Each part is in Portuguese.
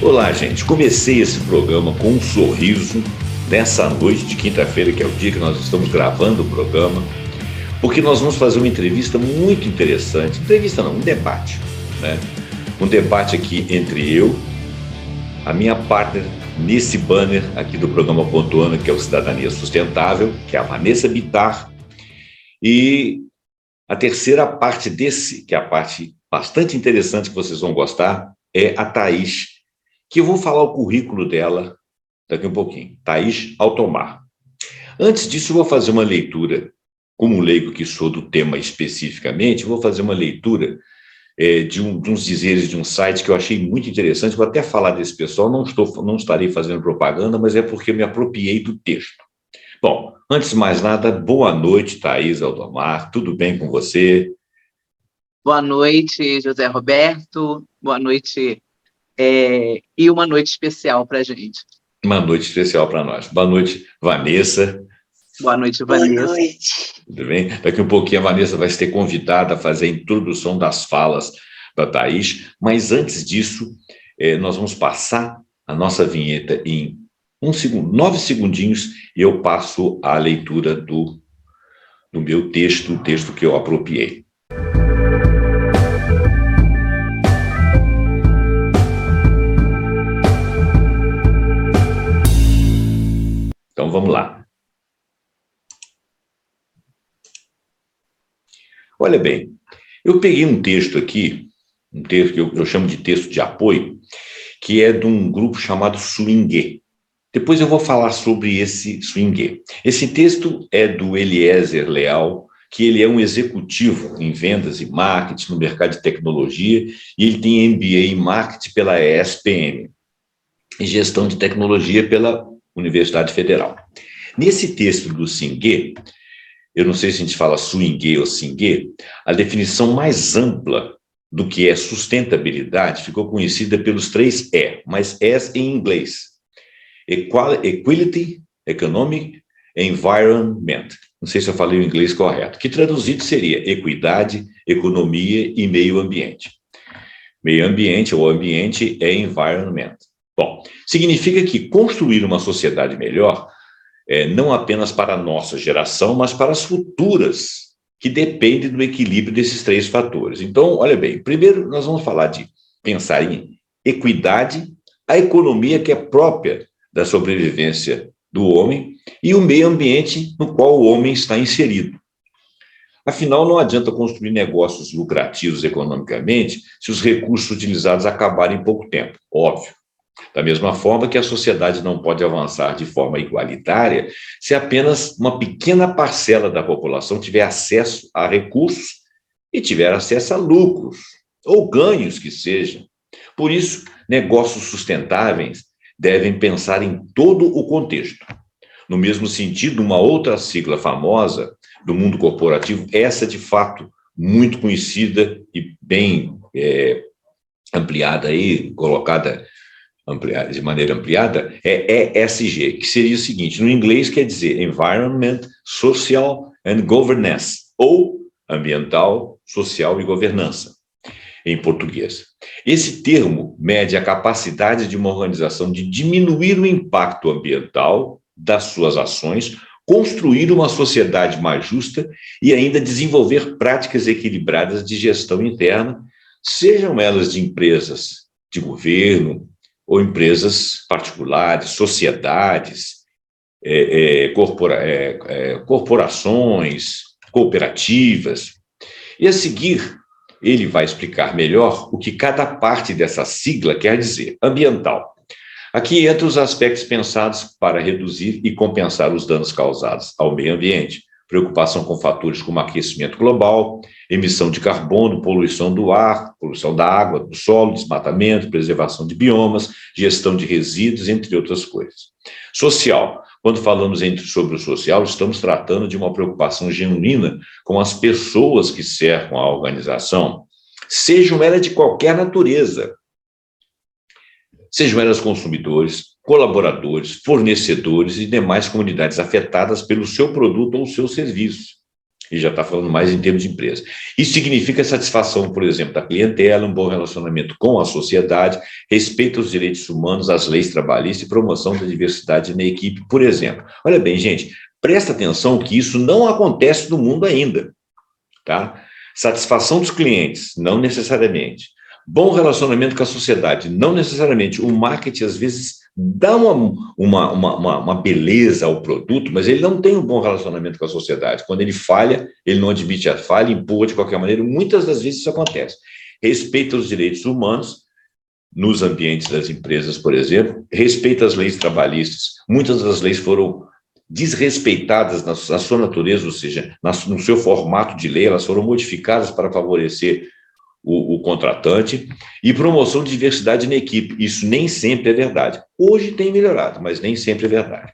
Olá, gente. Comecei esse programa com um sorriso nessa noite de quinta-feira, que é o dia que nós estamos gravando o programa, porque nós vamos fazer uma entrevista muito interessante. Entrevista não, um debate, né? Um debate aqui entre eu, a minha partner nesse banner aqui do programa Pontuando, que é o Cidadania Sustentável, que é a Vanessa Bittar, e a terceira parte desse, que é a parte bastante interessante que vocês vão gostar, é a Thaís, que eu vou falar o currículo dela daqui a um pouquinho. Thaís Altomar. Antes disso, eu vou fazer uma leitura, como leigo que sou do tema especificamente, vou fazer uma leitura de uns dizeres de um site que eu achei muito interessante. Vou até falar desse pessoal, não estarei fazendo propaganda, mas é porque eu me apropriei do texto. Bom, antes de mais nada, boa noite, Thaís Altomar, tudo bem com você? Boa noite, José Roberto, boa noite, e uma noite especial para a gente. Uma noite especial para nós. Boa noite, Vanessa. Boa noite, Vanessa. Boa noite. Tudo bem? Daqui a pouquinho a Vanessa vai ser convidada a fazer a introdução das falas da Thaís, mas antes disso, nós vamos passar a nossa vinheta em 9 segundinhos e eu passo a leitura do meu texto, o texto que eu apropriei. Então vamos lá. Olha bem, eu peguei um texto aqui, um texto que eu chamo de texto de apoio, que é de um grupo chamado Swinguê. Depois eu vou falar sobre esse Swinguê. Esse texto é do Eliezer Leal, que ele é um executivo em vendas e marketing no mercado de tecnologia, e ele tem MBA em marketing pela ESPM e gestão de tecnologia pela Universidade Federal. Nesse texto do Swinguê, eu não sei se a gente fala Swinguê ou Swinguê, a definição mais ampla do que é sustentabilidade ficou conhecida pelos 3 E, mas S em inglês. Equality, Economic, Environment. Não sei se eu falei o inglês correto, que traduzido seria equidade, economia e meio ambiente. Meio ambiente ou ambiente é environment. Bom, significa que construir uma sociedade melhor não apenas para a nossa geração, mas para as futuras, que dependem do equilíbrio desses 3 fatores. Então, olha bem, primeiro nós vamos falar de pensar em equidade, a economia que é própria da sobrevivência do homem e o meio ambiente no qual o homem está inserido. Afinal, não adianta construir negócios lucrativos economicamente se os recursos utilizados acabarem em pouco tempo, óbvio. Da mesma forma que a sociedade não pode avançar de forma igualitária se apenas uma pequena parcela da população tiver acesso a recursos e tiver acesso a lucros, ou ganhos que sejam. Por isso, negócios sustentáveis devem pensar em todo o contexto. No mesmo sentido, uma outra sigla famosa do mundo corporativo, essa de fato muito conhecida e bem ampliada aí, colocada de maneira ampliada, é ESG, que seria o seguinte, no inglês quer dizer Environment, Social and Governance, ou ambiental, social e governança, em português. Esse termo mede a capacidade de uma organização de diminuir o impacto ambiental das suas ações, construir uma sociedade mais justa e ainda desenvolver práticas equilibradas de gestão interna, sejam elas de empresas de governo, ou empresas particulares, sociedades, corporações, cooperativas. E a seguir, ele vai explicar melhor o que cada parte dessa sigla quer dizer. Ambiental. Aqui entram os aspectos pensados para reduzir e compensar os danos causados ao meio ambiente, preocupação com fatores como aquecimento global, emissão de carbono, poluição do ar, poluição da água, do solo, desmatamento, preservação de biomas, gestão de resíduos, entre outras coisas. Social. Quando falamos sobre o social, estamos tratando de uma preocupação genuína com as pessoas que cercam a organização, sejam elas de qualquer natureza, sejam elas consumidores, colaboradores, fornecedores e demais comunidades afetadas pelo seu produto ou seu serviço. E já está falando mais em termos de empresa. Isso significa satisfação, por exemplo, da clientela, um bom relacionamento com a sociedade, respeito aos direitos humanos, às leis trabalhistas e promoção da diversidade na equipe, por exemplo. Olha bem, gente, presta atenção que isso não acontece no mundo ainda, tá? Satisfação dos clientes, não necessariamente. Bom relacionamento com a sociedade, não necessariamente. O marketing, às vezes, dá uma beleza ao produto, mas ele não tem um bom relacionamento com a sociedade. Quando ele falha, ele não admite a falha, empurra de qualquer maneira. Muitas das vezes isso acontece. Respeita os direitos humanos nos ambientes das empresas, por exemplo. Respeita as leis trabalhistas. Muitas das leis foram desrespeitadas na sua natureza, ou seja, no seu formato de lei, elas foram modificadas para favorecer o contratante, e promoção de diversidade na equipe. Isso nem sempre é verdade. Hoje tem melhorado, mas nem sempre é verdade.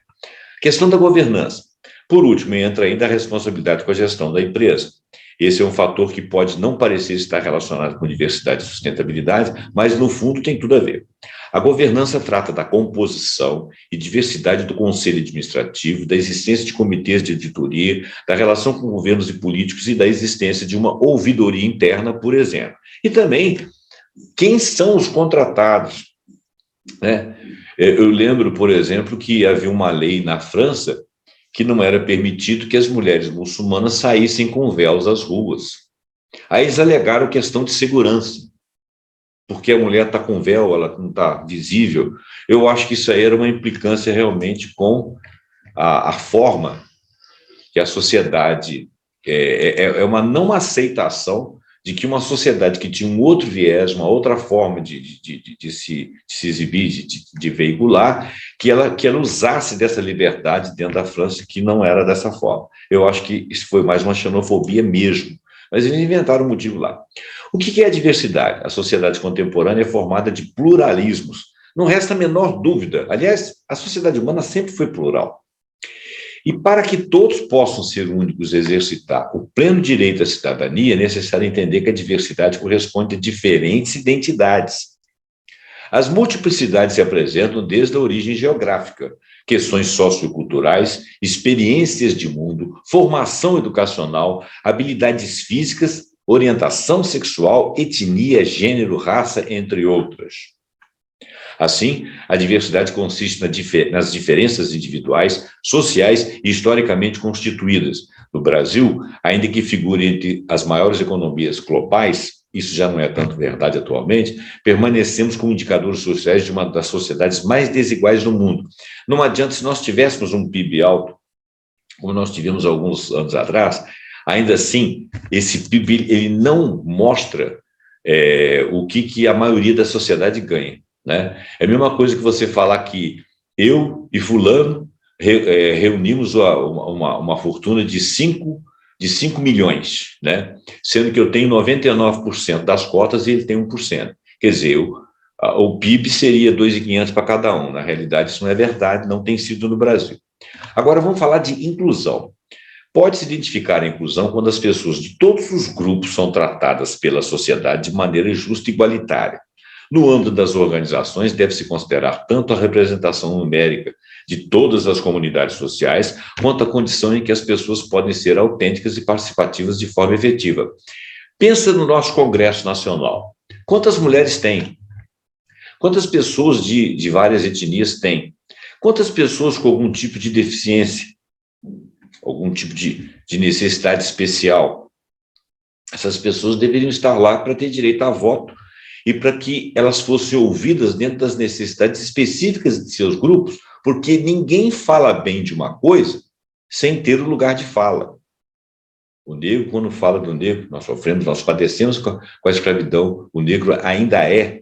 Questão da governança. Por último, entra ainda a responsabilidade com a gestão da empresa. Esse é um fator que pode não parecer estar relacionado com diversidade e sustentabilidade, mas no fundo tem tudo a ver. A governança trata da composição e diversidade do conselho administrativo, da existência de comitês de auditoria, da relação com governos e políticos e da existência de uma ouvidoria interna, por exemplo. E também, quem são os contratados, né? Eu lembro, por exemplo, que havia uma lei na França que não era permitido que as mulheres muçulmanas saíssem com véus às ruas. Aí eles alegaram questão de segurança, porque a mulher está com véu, ela não está visível. Eu acho que isso aí era uma implicância realmente com a forma que a sociedade... É uma não aceitação de que uma sociedade que tinha um outro viés, uma outra forma de se exibir, de veicular, que ela usasse dessa liberdade dentro da França, que não era dessa forma. Eu acho que isso foi mais uma xenofobia mesmo, mas eles inventaram um motivo lá. O que é a diversidade? A sociedade contemporânea é formada de pluralismos. Não resta a menor dúvida. Aliás, a sociedade humana sempre foi plural. E para que todos possam ser únicos e exercitar o pleno direito à cidadania, é necessário entender que a diversidade corresponde a diferentes identidades. As multiplicidades se apresentam desde a origem geográfica, questões socioculturais, experiências de mundo, formação educacional, habilidades físicas, orientação sexual, etnia, gênero, raça, entre outras. Assim, a diversidade consiste nas diferenças individuais, sociais e historicamente constituídas. No Brasil, ainda que figure entre as maiores economias globais, isso já não é tanto verdade atualmente, permanecemos como indicadores sociais de uma das sociedades mais desiguais do mundo. Não adianta, se nós tivéssemos um PIB alto, como nós tivemos alguns anos atrás, ainda assim, esse PIB ele não mostra o que a maioria da sociedade ganha, né? É a mesma coisa que você falar que eu e fulano reunimos uma fortuna de 5 milhões, né? Sendo que eu tenho 99% das cotas e ele tem 1%. Quer dizer, o PIB seria 2.500 para cada um. Na realidade, isso não é verdade, não tem sido no Brasil. Agora, vamos falar de inclusão. Pode-se identificar a inclusão quando as pessoas de todos os grupos são tratadas pela sociedade de maneira justa e igualitária. No âmbito das organizações, deve-se considerar tanto a representação numérica de todas as comunidades sociais, quanto a condição em que as pessoas podem ser autênticas e participativas de forma efetiva. Pensa no nosso Congresso Nacional. Quantas mulheres tem? Quantas pessoas de várias etnias tem? Quantas pessoas com algum tipo de deficiência? Algum tipo de necessidade especial? Essas pessoas deveriam estar lá para ter direito a voto e para que elas fossem ouvidas dentro das necessidades específicas de seus grupos, porque ninguém fala bem de uma coisa sem ter o lugar de fala. O negro, quando fala do negro, nós sofremos, nós padecemos com a escravidão, o negro ainda é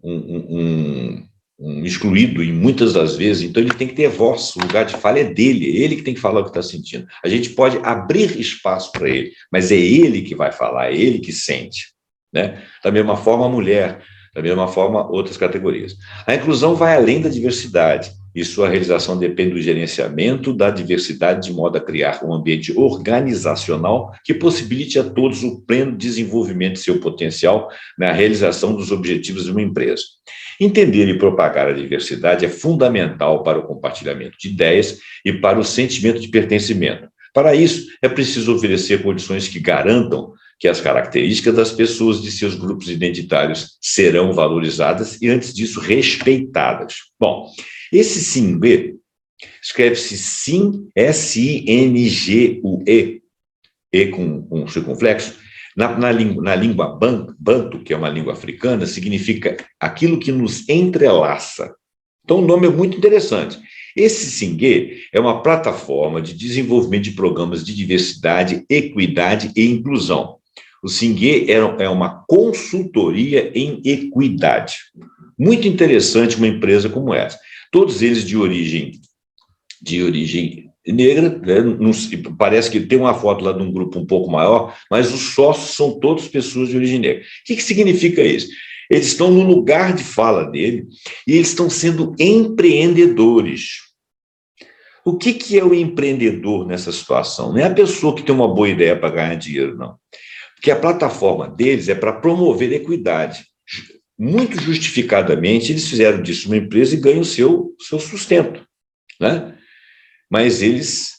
um excluído em muitas das vezes, então ele tem que ter voz, o lugar de fala é dele, é ele que tem que falar o que está sentindo. A gente pode abrir espaço para ele, mas é ele que vai falar, é ele que sente, né? Da mesma forma a mulher, da mesma forma outras categorias. A inclusão vai além da diversidade, e sua realização depende do gerenciamento da diversidade de modo a criar um ambiente organizacional que possibilite a todos o pleno desenvolvimento de seu potencial na realização dos objetivos de uma empresa. Entender e propagar a diversidade é fundamental para o compartilhamento de ideias e para o sentimento de pertencimento. Para isso, é preciso oferecer condições que garantam que as características das pessoas de seus grupos identitários serão valorizadas e, antes disso, respeitadas. Bom, esse SINGUE escreve-se SIN, S-I-N-G-U-E, E com circunflexo. Na língua banto, que é uma língua africana, significa aquilo que nos entrelaça. Então, o nome é muito interessante. Esse SINGUE é uma plataforma de desenvolvimento de programas de diversidade, equidade e inclusão. O SINGUE é uma consultoria em equidade. Muito interessante uma empresa como essa. Todos eles de origem negra, né? Parece que tem uma foto lá de um grupo um pouco maior, mas os sócios são todas pessoas de origem negra. O que significa isso? Eles estão no lugar de fala dele e eles estão sendo empreendedores. O que é o empreendedor nessa situação? Não é a pessoa que tem uma boa ideia para ganhar dinheiro, não. Porque a plataforma deles é para promover equidade. Muito justificadamente, eles fizeram disso uma empresa e ganham o seu sustento, né? Mas eles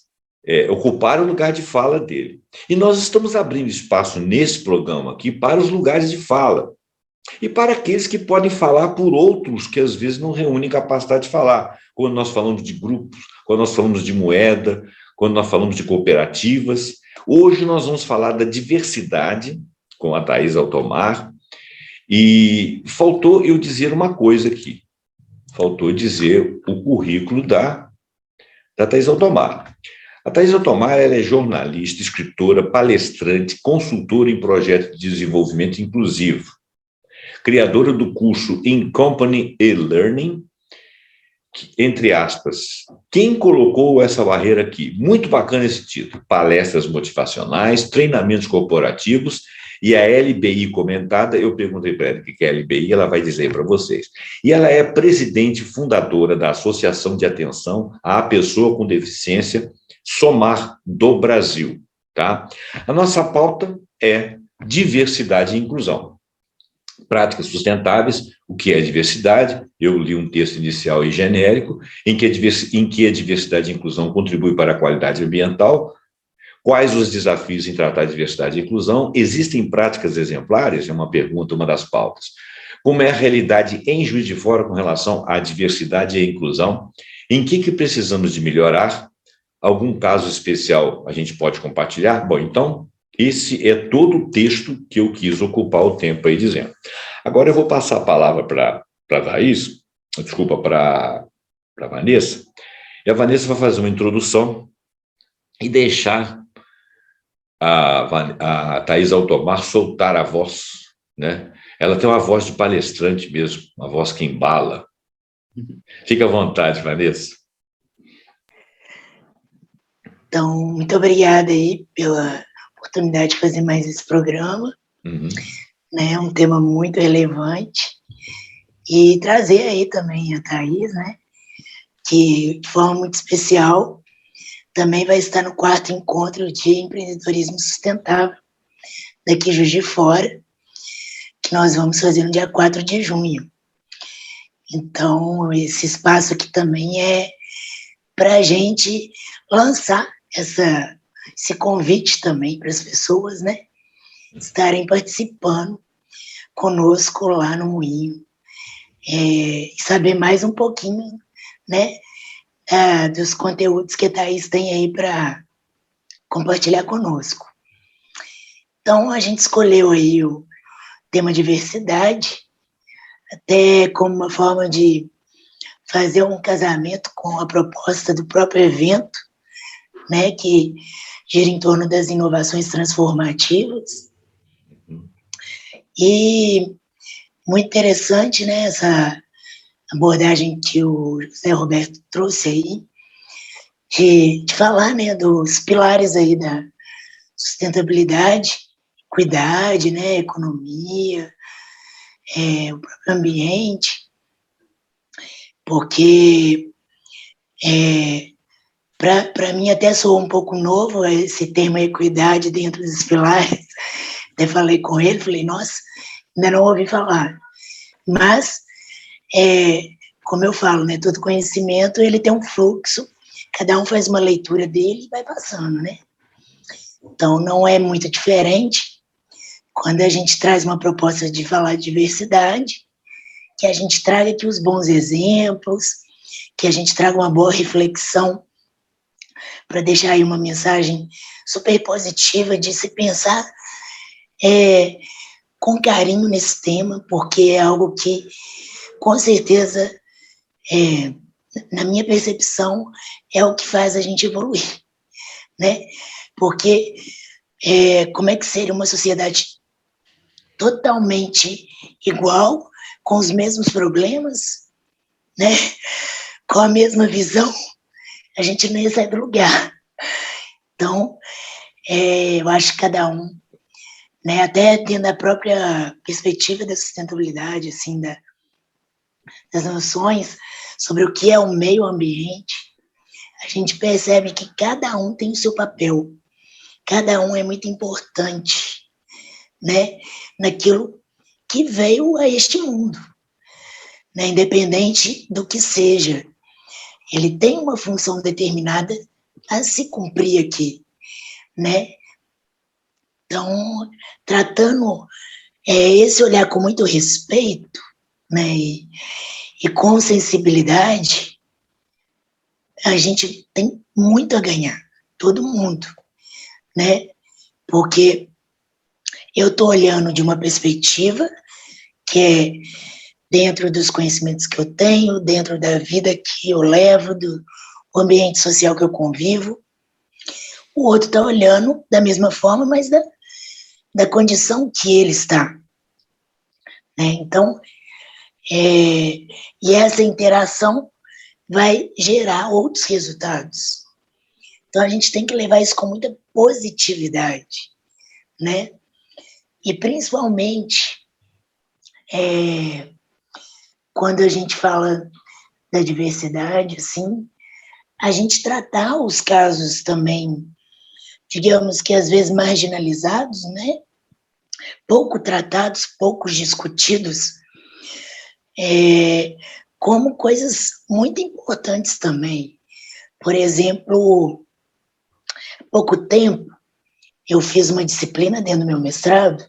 ocuparam o lugar de fala dele. E nós estamos abrindo espaço nesse programa aqui para os lugares de fala e para aqueles que podem falar por outros que às vezes não reúnem capacidade de falar. Quando nós falamos de grupos, quando nós falamos de moeda, quando nós falamos de cooperativas. Hoje nós vamos falar da diversidade com a Thaís Altomar e faltou eu dizer uma coisa aqui. Faltou dizer o currículo da Thaís Altomar. A Thaís Altomar ela é jornalista, escritora, palestrante, consultora em projetos de desenvolvimento inclusivo, criadora do curso In Company e-Learning, entre aspas, quem colocou essa barreira aqui? Muito bacana esse título, palestras motivacionais, treinamentos corporativos e a LBI comentada, eu perguntei para ela o que é a LBI, ela vai dizer para vocês. E ela é presidente fundadora da Associação de Atenção à Pessoa com Deficiência, SOMAR do Brasil, tá? A nossa pauta é diversidade e inclusão. Práticas sustentáveis, o que é diversidade? Eu li um texto inicial e genérico, em que a diversidade e inclusão contribui para a qualidade ambiental. Quais os desafios em tratar diversidade e inclusão? Existem práticas exemplares? É uma pergunta, uma das pautas. Como é a realidade em Juiz de Fora com relação à diversidade e à inclusão? Em que precisamos de melhorar? Algum caso especial a gente pode compartilhar? Bom, então, esse é todo o texto que eu quis ocupar o tempo aí dizendo. Agora eu vou passar a palavra para a Thaís, desculpa, para a Vanessa, e a Vanessa vai fazer uma introdução e deixar a Thaís Altomar soltar a voz, né? Ela tem uma voz de palestrante mesmo, uma voz que embala. Fique à vontade, Vanessa. Então, muito obrigada aí pela oportunidade de fazer mais esse programa, né? Um tema muito relevante, e trazer aí também a Thaís, né? Que de forma muito especial também vai estar no 4º encontro de empreendedorismo sustentável daqui de Juiz de Fora, que nós vamos fazer no dia 4 de junho. Então, esse espaço aqui também é para a gente lançar esse convite também para as pessoas, né, estarem participando conosco lá no Moinho, e saber mais um pouquinho, né, dos conteúdos que a Thaís tem aí para compartilhar conosco. Então, a gente escolheu aí o tema diversidade, até como uma forma de fazer um casamento com a proposta do próprio evento, né, que gira em torno das inovações transformativas. E muito interessante, né, essa abordagem que o José Roberto trouxe aí, de falar, né, dos pilares aí da sustentabilidade, equidade, né, economia, o próprio ambiente, porque para mim até soou um pouco novo esse termo equidade dentro dos pilares. Até falei com ele, falei, nossa, ainda não ouvi falar. Mas, como eu falo, né, todo conhecimento ele tem um fluxo cada um faz uma leitura dele e vai passando, né? Então, não é muito diferente quando a gente traz uma proposta de falar de diversidade, que a gente traga aqui os bons exemplos, que a gente traga uma boa reflexão para deixar aí uma mensagem super positiva de se pensar com carinho nesse tema, porque é algo que, com certeza, na minha percepção, é o que faz a gente evoluir, né? Porque como é que seria uma sociedade totalmente igual, com os mesmos problemas, né? Com a mesma visão, a gente não ia sair do lugar. Então, eu acho que cada um, né, até tendo a própria perspectiva da sustentabilidade, assim, das noções sobre o que é o meio ambiente, a gente percebe que cada um tem o seu papel, cada um é muito importante, né, naquilo que veio a este mundo, né, independente do que seja. Ele tem uma função determinada a se cumprir aqui, né? Então, tratando esse olhar com muito respeito, né, e com sensibilidade, a gente tem muito a ganhar, todo mundo, né? Porque eu estou olhando de uma perspectiva que é dentro dos conhecimentos que eu tenho, dentro da vida que eu levo, do ambiente social que eu convivo. O outro está olhando da mesma forma, mas da condição que ele está, né? Então, e essa interação vai gerar outros resultados. Então, a gente tem que levar isso com muita positividade, né? E, principalmente, quando a gente fala da diversidade, assim, a gente tratar os casos também, digamos que às vezes marginalizados, né? Pouco tratados, pouco discutidos, como coisas muito importantes também. Por exemplo, há pouco tempo, eu fiz uma disciplina dentro do meu mestrado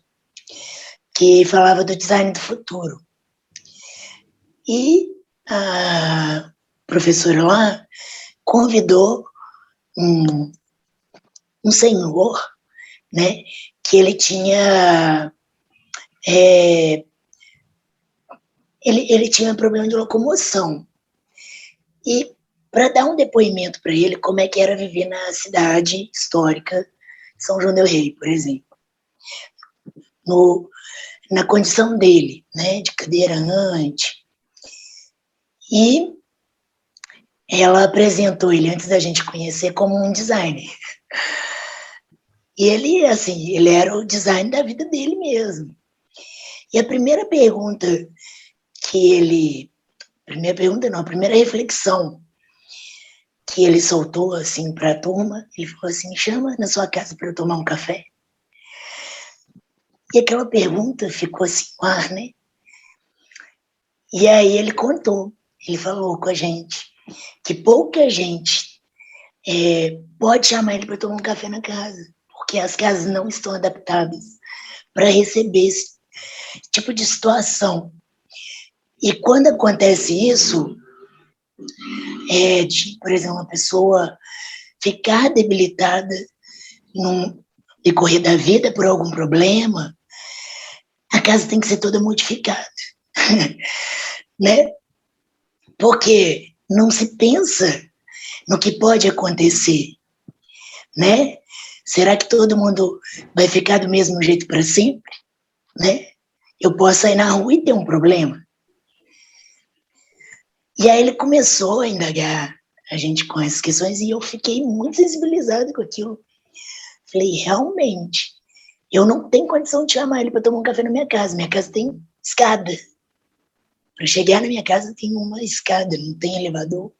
que falava do design do futuro. E a professora lá convidou um senhor, né, que ele tinha ele tinha problema de locomoção. E para dar um depoimento para ele como é que era viver na cidade histórica de São João del Rei, por exemplo, na condição dele, né, de cadeirante. E ela apresentou ele, antes da gente conhecer, como um designer. E ele, assim, ele era o design da vida dele mesmo. E a primeira pergunta a primeira reflexão que ele soltou, assim, para a turma, ele falou assim: me chama na sua casa para eu tomar um café. E aquela pergunta ficou assim no ar, né? E aí ele contou, ele falou com a gente que pouca gente pode chamar ele para tomar um café na casa, porque as casas não estão adaptadas para receber esse tipo de situação. E quando acontece isso, de, por exemplo, uma pessoa ficar debilitada no decorrer da vida por algum problema, a casa tem que ser toda modificada, né? Porque não se pensa no que pode acontecer, né? Será que todo mundo vai ficar do mesmo jeito para sempre, né? Eu posso sair na rua e ter um problema. E aí ele começou a indagar a gente com essas questões e eu fiquei muito sensibilizado com aquilo. Falei, realmente, eu não tenho condição de chamar ele para tomar um café na minha casa. Minha casa tem escada. Para chegar na minha casa tem uma escada, não tem elevador,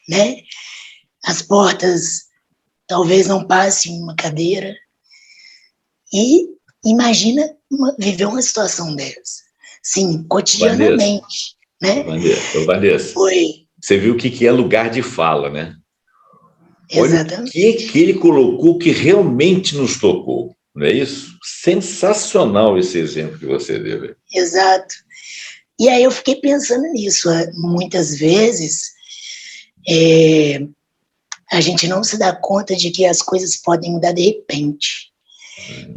né? As portas talvez não passem uma cadeira. E imagina viver uma situação dessa. Sim, cotidianamente, né? Vanessa. Foi Você viu o que é lugar de fala, né? Olha Exatamente. o que ele colocou que realmente nos tocou, não é isso? Sensacional esse exemplo que você deu. Exato. E aí eu fiquei pensando nisso. Muitas vezes a gente não se dá conta de que as coisas podem mudar de repente.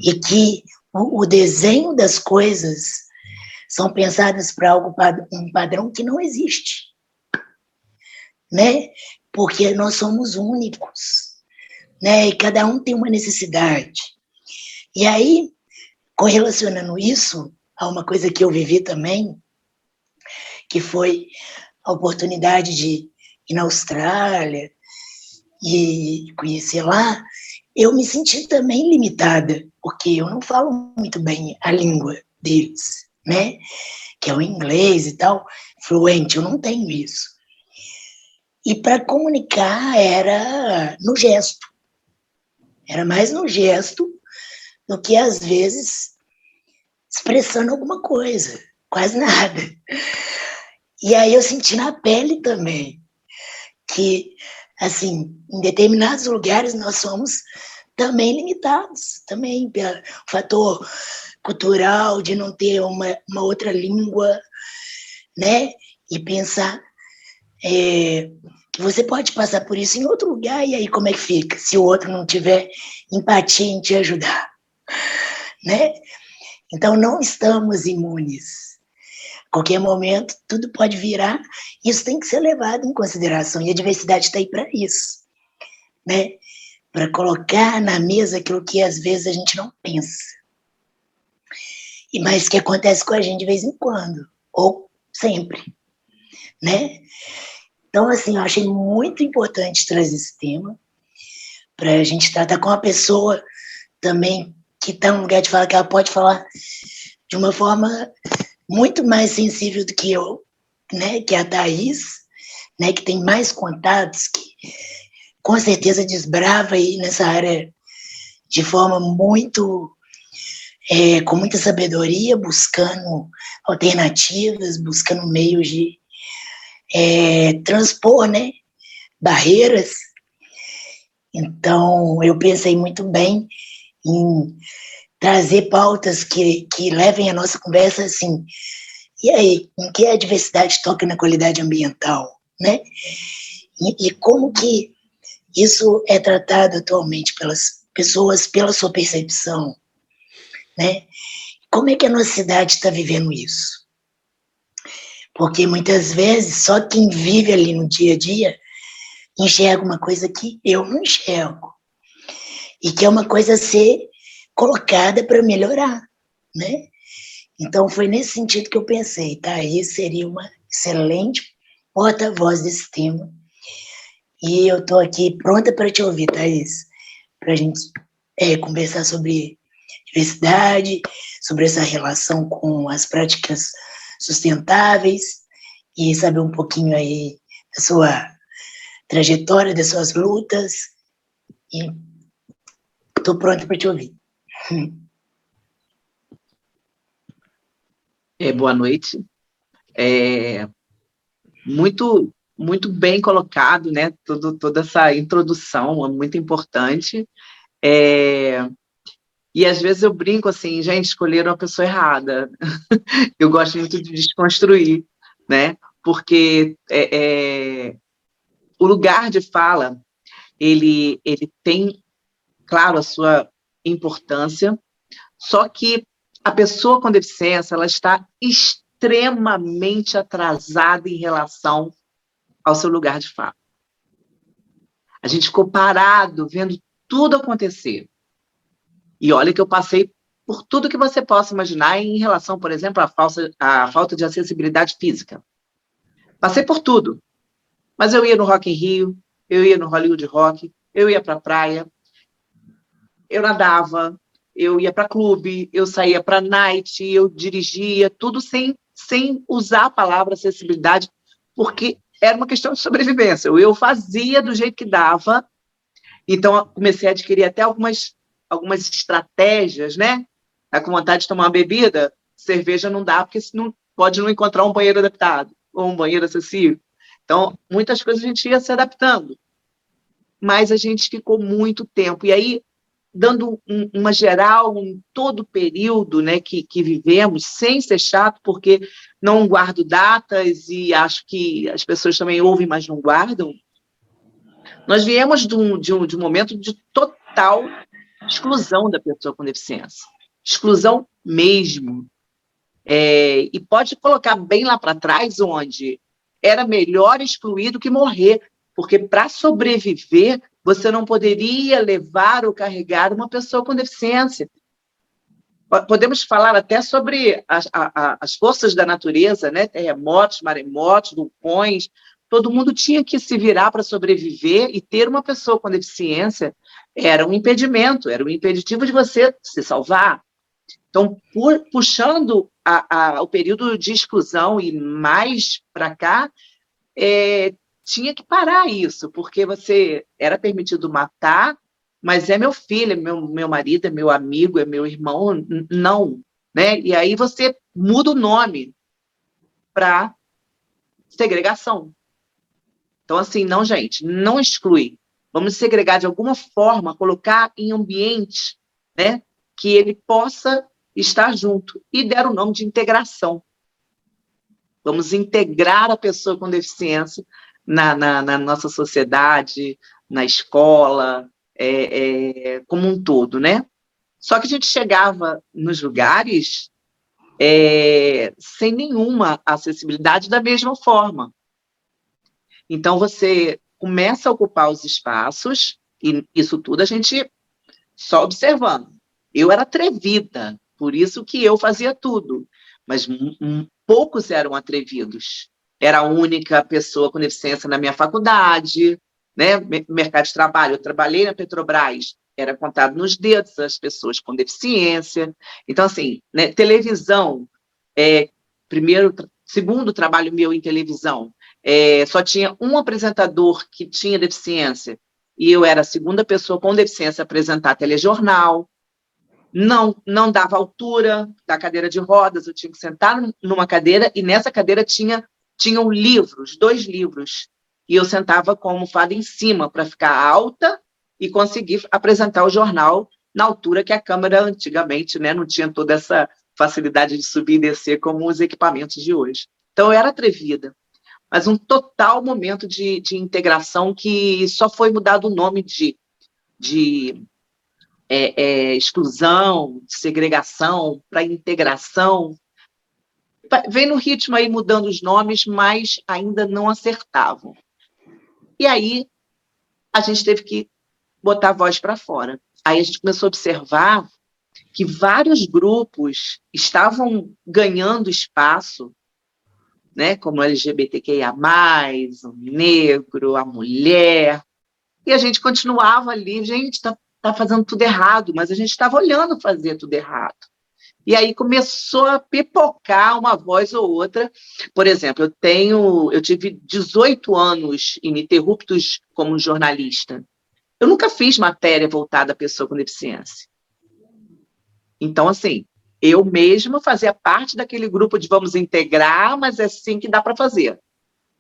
E que o desenho das coisas são pensadas para um padrão que não existe, né? Porque nós somos únicos, né? E cada um tem uma necessidade. E aí, correlacionando isso a uma coisa que eu vivi também, que foi a oportunidade de ir na Austrália e conhecer lá, eu me senti também limitada, porque eu não falo muito bem a língua deles, né? Que é o inglês e tal, fluente, eu não tenho isso. E para comunicar era no gesto. Era mais no gesto do que, às vezes, expressando alguma coisa. Quase nada. E aí eu senti na pele também que, assim, em determinados lugares nós somos também limitados, também pelo fator cultural de não ter uma outra língua, né? E pensar que você pode passar por isso em outro lugar, e aí como é que fica? Se o outro não tiver empatia em te ajudar, né? Então não estamos imunes. A qualquer momento tudo pode virar, isso tem que ser levado em consideração, e a diversidade está aí para isso, né? Para colocar na mesa aquilo que às vezes a gente não pensa, mas que acontece com a gente de vez em quando, ou sempre, né? Então, assim, eu achei muito importante trazer esse tema para a gente tratar com uma pessoa também que está num lugar de fala, que ela pode falar de uma forma muito mais sensível do que eu, né? Que é a Thaís, né? Que tem mais contatos, que com certeza desbrava aí nessa área de forma muito, com muita sabedoria, buscando alternativas, buscando meios de transpor, né? Barreiras. Então, eu pensei muito bem em trazer pautas que levem a nossa conversa assim. E aí, em que a diversidade toca na qualidade ambiental, né? E como que isso é tratado atualmente pelas pessoas, pela sua percepção, né? Como é que a nossa cidade está vivendo isso? Porque muitas vezes só quem vive ali no dia a dia enxerga uma coisa que eu não enxergo. E que é uma coisa a ser colocada para melhorar, né? Então foi nesse sentido que eu pensei, Thaís seria uma excelente porta-voz desse tema. E eu estou aqui pronta para te ouvir, Thaís, para a gente conversar sobre diversidade, sobre essa relação com as práticas sustentáveis e saber um pouquinho aí da sua trajetória, das suas lutas. E estou pronta para te ouvir. Boa noite. Muito, muito bem colocado, né? Toda essa introdução é muito importante. E às vezes eu brinco assim, gente, escolheram a pessoa errada. Eu gosto muito de desconstruir, né? Porque o lugar de fala, ele tem, claro, a sua importância, só que a pessoa com deficiência, ela está extremamente atrasada em relação ao seu lugar de fala. A gente ficou parado, vendo tudo acontecer. E olha que eu passei por tudo que você possa imaginar em relação, por exemplo, à falta de acessibilidade física. Passei por tudo. Mas eu ia no Rock in Rio, eu ia no Hollywood Rock, eu ia para a praia, eu nadava, eu ia para clube, eu saía para night, eu dirigia, tudo sem usar a palavra acessibilidade, porque era uma questão de sobrevivência. Eu fazia do jeito que dava, então eu comecei a adquirir até algumas estratégias, né? Tá com vontade de tomar uma bebida, cerveja não dá, porque senão pode não encontrar um banheiro adaptado ou um banheiro acessível. Então, muitas coisas a gente ia se adaptando, mas a gente ficou muito tempo. E aí, dando uma geral em todo o período, né, que vivemos, sem ser chato, porque não guardo datas e acho que as pessoas também ouvem, mas não guardam, nós viemos de um momento de total exclusão da pessoa com deficiência. Exclusão mesmo. E pode colocar bem lá para trás, onde era melhor excluir do que morrer, porque para sobreviver, você não poderia levar ou carregar uma pessoa com deficiência. Podemos falar até sobre as forças da natureza, né? Terremotos, maremotos, vulcões. Todo mundo tinha que se virar para sobreviver, e ter uma pessoa com deficiência era um impedimento, era um impeditivo de você se salvar. Então, puxando o período de exclusão e mais para cá, tinha que parar isso, porque você era permitido matar, mas é meu filho, é meu marido, é meu amigo, é meu irmão, não. Né? E aí você muda o nome para segregação. Então, assim, não, gente, não exclui. Vamos segregar de alguma forma, colocar em ambiente, né, que ele possa estar junto, e der o nome de integração. Vamos integrar a pessoa com deficiência na nossa sociedade, na escola, como um todo, né? Só que a gente chegava nos lugares sem nenhuma acessibilidade da mesma forma. Então, você começa a ocupar os espaços, e isso tudo a gente só observando. Eu era atrevida, por isso que eu fazia tudo, mas poucos eram atrevidos. Era a única pessoa com deficiência na minha faculdade, né? Mercado de trabalho, eu trabalhei na Petrobras, era contado nos dedos as pessoas com deficiência. Então, assim, né, televisão, segundo trabalho meu em televisão, só tinha um apresentador que tinha deficiência, e eu era a segunda pessoa com deficiência a apresentar telejornal. Não dava altura da cadeira de rodas, eu tinha que sentar numa cadeira, e nessa cadeira tinham livros, 2 livros, e eu sentava com a almofada em cima para ficar alta e conseguir apresentar o jornal na altura que a câmera antigamente, né, não tinha toda essa facilidade de subir e descer como os equipamentos de hoje. Então, eu era atrevida, mas um total momento de integração, que só foi mudado o nome de exclusão, de segregação, para integração. Vem no ritmo aí mudando os nomes, mas ainda não acertavam. E aí a gente teve que botar a voz para fora. Aí a gente começou a observar que vários grupos estavam ganhando espaço, né, como o LGBTQIA+, o negro, a mulher, e a gente continuava ali, gente, está fazendo tudo errado, mas a gente estava olhando fazer tudo errado. E aí começou a pipocar uma voz ou outra. Por exemplo, eu tive 18 anos ininterruptos como jornalista. Eu nunca fiz matéria voltada à pessoa com deficiência. Então, assim, eu mesma fazia parte daquele grupo de vamos integrar, mas é assim que dá para fazer.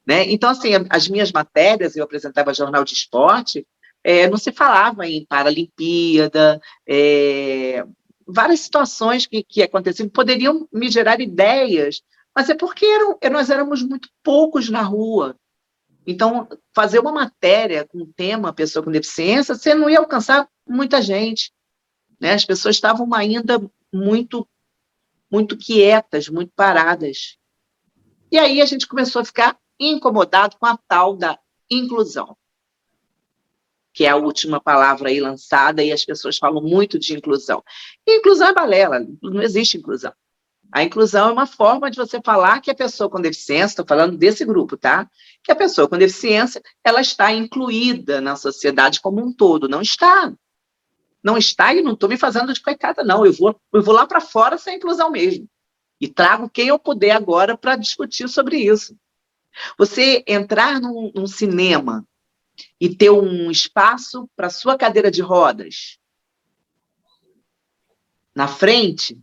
Né? Então, assim, as minhas matérias, eu apresentava jornal de esporte, não se falava em Paralimpíada, várias situações que aconteciam, poderiam me gerar ideias, mas é porque nós éramos muito poucos na rua. Então, fazer uma matéria com o tema pessoa com deficiência, você não ia alcançar muita gente. Né? As pessoas estavam ainda muito, muito quietas, muito paradas. E aí a gente começou a ficar incomodado com a tal da inclusão, que é a última palavra aí lançada, e as pessoas falam muito de inclusão. E inclusão é balela, não existe inclusão. A inclusão é uma forma de você falar que a pessoa com deficiência, estou falando desse grupo, tá? Que a pessoa com deficiência, ela está incluída na sociedade como um todo. Não está. Não está, e não estou me fazendo de coitada, não. Eu vou lá para fora sem inclusão mesmo. E trago quem eu puder agora para discutir sobre isso. Você entrar num cinema e ter um espaço para sua cadeira de rodas na frente,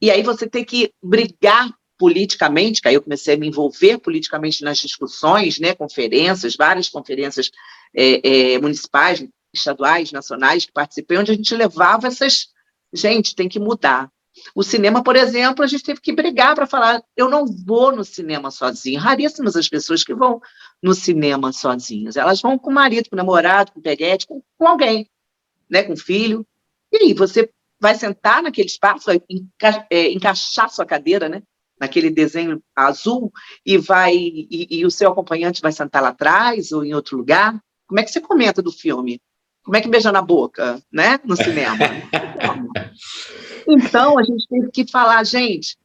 e aí você tem que brigar politicamente, que aí eu comecei a me envolver politicamente nas discussões, né, conferências, várias conferências municipais, estaduais, nacionais, que participei, onde a gente levava essas... Gente, tem que mudar. O cinema, por exemplo, a gente teve que brigar para falar, eu não vou no cinema sozinha. Raríssimas as pessoas que vão no cinema sozinhas. Elas vão com o marido, com o namorado, com o peguete, com alguém, né, com o filho. E aí, você vai sentar naquele espaço, vai encaixar sua cadeira, né, naquele desenho azul, e o seu acompanhante vai sentar lá atrás ou em outro lugar. Como é que você comenta do filme? Como é que beija na boca, né, no cinema? Então, a gente teve que falar, gente,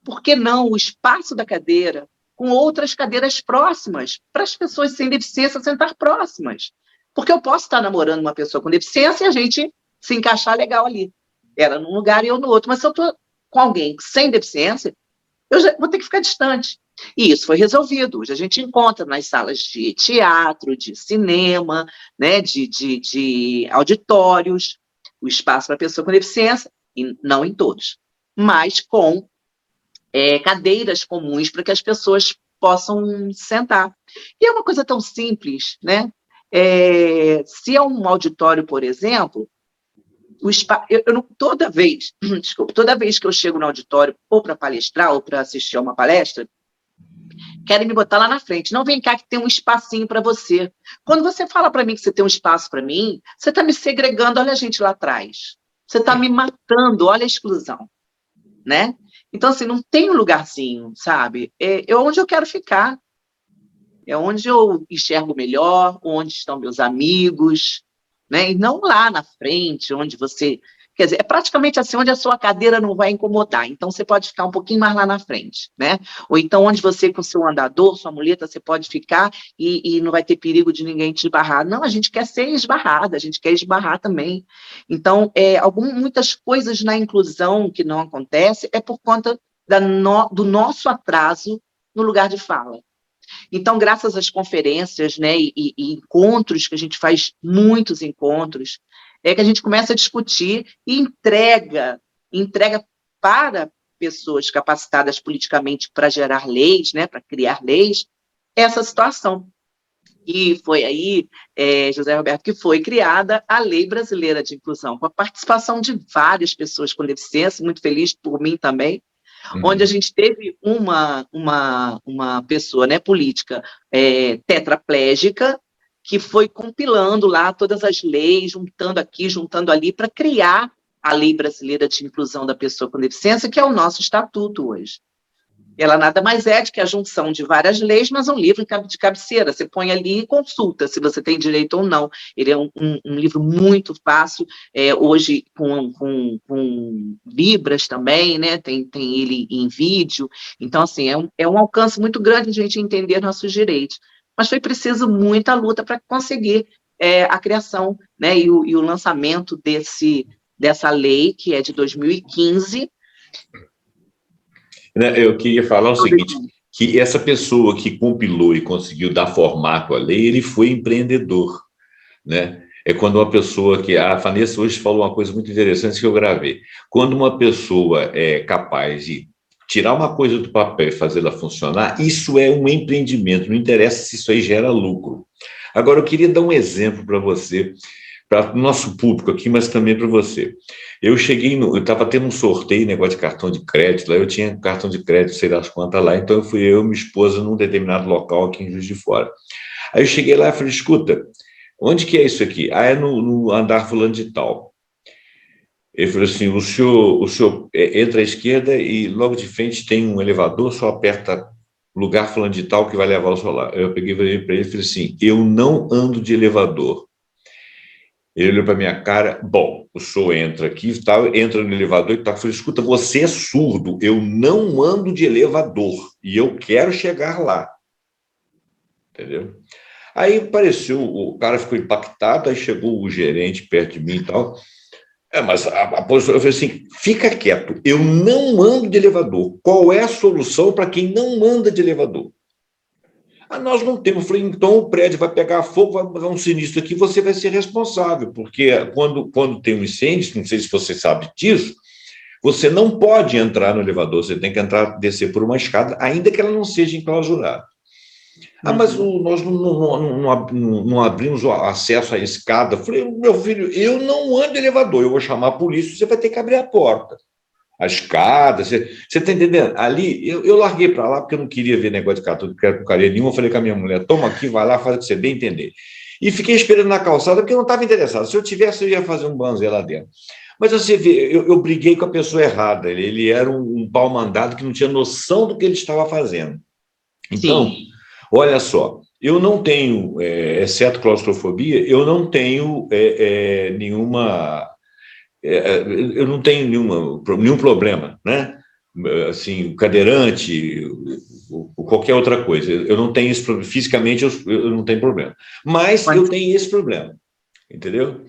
por que não o espaço da cadeira com outras cadeiras próximas, para as pessoas sem deficiência sentar próximas? Porque eu posso estar namorando uma pessoa com deficiência e a gente se encaixar legal ali. Ela num lugar e eu no outro. Mas se eu estou com alguém sem deficiência, eu já vou ter que ficar distante. E isso foi resolvido. Hoje a gente encontra nas salas de teatro, de cinema, né, de auditórios, o espaço para a pessoa com deficiência, e não em todos, mas com cadeiras comuns para que as pessoas possam sentar. E é uma coisa tão simples, né? Se é um auditório, por exemplo, toda vez que eu chego no auditório, ou para palestrar, ou para assistir a uma palestra, querem me botar lá na frente. Não, vem cá que tem um espacinho para você. Quando você fala para mim que você tem um espaço para mim, você está me segregando, olha a gente lá atrás. Você está me matando, olha a exclusão, né? Então, assim, não tem um lugarzinho, sabe? É onde eu quero ficar. É onde eu enxergo melhor, onde estão meus amigos, né? E não lá na frente, onde você... Quer dizer, é praticamente assim, onde a sua cadeira não vai incomodar. Então, você pode ficar um pouquinho mais lá na frente, né? Ou então, onde você, com seu andador, sua muleta, você pode ficar e não vai ter perigo de ninguém te esbarrar. Não, a gente quer ser esbarrada, a gente quer esbarrar também. Então, muitas coisas na inclusão que não acontece é por conta do nosso atraso no lugar de fala. Então, graças às conferências, né, e encontros, que a gente faz muitos encontros, é que a gente começa a discutir e entrega para pessoas capacitadas politicamente para gerar leis, né, para criar leis, essa situação. E foi aí, José Roberto, que foi criada a Lei Brasileira de Inclusão, com a participação de várias pessoas com deficiência, muito feliz por mim também, onde a gente teve uma pessoa, né, política tetraplégica, que foi compilando lá todas as leis, juntando aqui, juntando ali, para criar a Lei Brasileira de Inclusão da Pessoa com Deficiência, que é o nosso estatuto hoje. Ela nada mais é do que a junção de várias leis, mas um livro de cabeceira. Você põe ali e consulta se você tem direito ou não. Ele é um livro muito fácil, hoje com libras também, né? Tem ele em vídeo. Então, assim, é um alcance muito grande a gente entender nossos direitos. Mas foi preciso muita luta para conseguir a criação, né? E o lançamento dessa lei, que é de 2015. Eu queria falar o seguinte, que essa pessoa que compilou e conseguiu dar formato à lei, ele foi empreendedor, né? É quando uma pessoa a Vanessa hoje falou uma coisa muito interessante que eu gravei. Quando uma pessoa é capaz de tirar uma coisa do papel e fazê-la funcionar, isso é um empreendimento, não interessa se isso aí gera lucro. Agora, eu queria dar um exemplo para você, para o nosso público aqui, mas também para você. Eu estava tendo um sorteio, negócio de cartão de crédito, lá eu tinha cartão de crédito, sei das quantas lá, então eu e minha esposa num determinado local aqui em Juiz de Fora. Aí eu cheguei lá e falei, escuta, onde que é isso aqui? É no andar fulano de tal. Ele falou assim, o senhor entra à esquerda e logo de frente tem um elevador, só aperta lugar fulano de tal que vai levar o senhor lá. Eu peguei para ele e falei assim, eu não ando de elevador. Ele olhou para a minha cara, bom, o senhor entra aqui, entra no elevador e falei, escuta, você é surdo, eu não ando de elevador e eu quero chegar lá. Entendeu? Aí apareceu, o cara ficou impactado, aí chegou o gerente perto de mim e tal. Mas a posição, eu falei assim, fica quieto, eu não ando de elevador. Qual é a solução para quem não anda de elevador? Nós não temos. Eu falei, então o prédio vai pegar fogo, vai dar um sinistro aqui, você vai ser responsável, porque quando tem um incêndio, não sei se você sabe disso, Você não pode entrar no elevador, você tem que descer por uma escada, ainda que ela não seja enclausurada. Mas nós não abrimos o acesso à escada. Eu falei, meu filho, eu não ando de elevador, eu vou chamar a polícia, você vai ter que abrir a porta. A escada, você está entendendo? Ali, eu larguei para lá, porque eu não queria ver negócio de cartão, que era com carinha nenhuma. Eu falei com a minha mulher, toma aqui, vai lá, faz o que você bem entender. E fiquei esperando na calçada, porque eu não estava interessado. Se eu tivesse, eu ia fazer um banzé lá dentro. Mas você vê, eu briguei com a pessoa errada. Ele era um pau-mandado que não tinha noção do que ele estava fazendo. Então, olha só, eu não tenho, exceto claustrofobia, eu não tenho nenhuma... eu não tenho nenhum problema, né? Assim, cadeirante, ou qualquer outra coisa. Eu não tenho esse problema. Fisicamente, eu não tenho problema. Mas eu tenho esse problema, entendeu?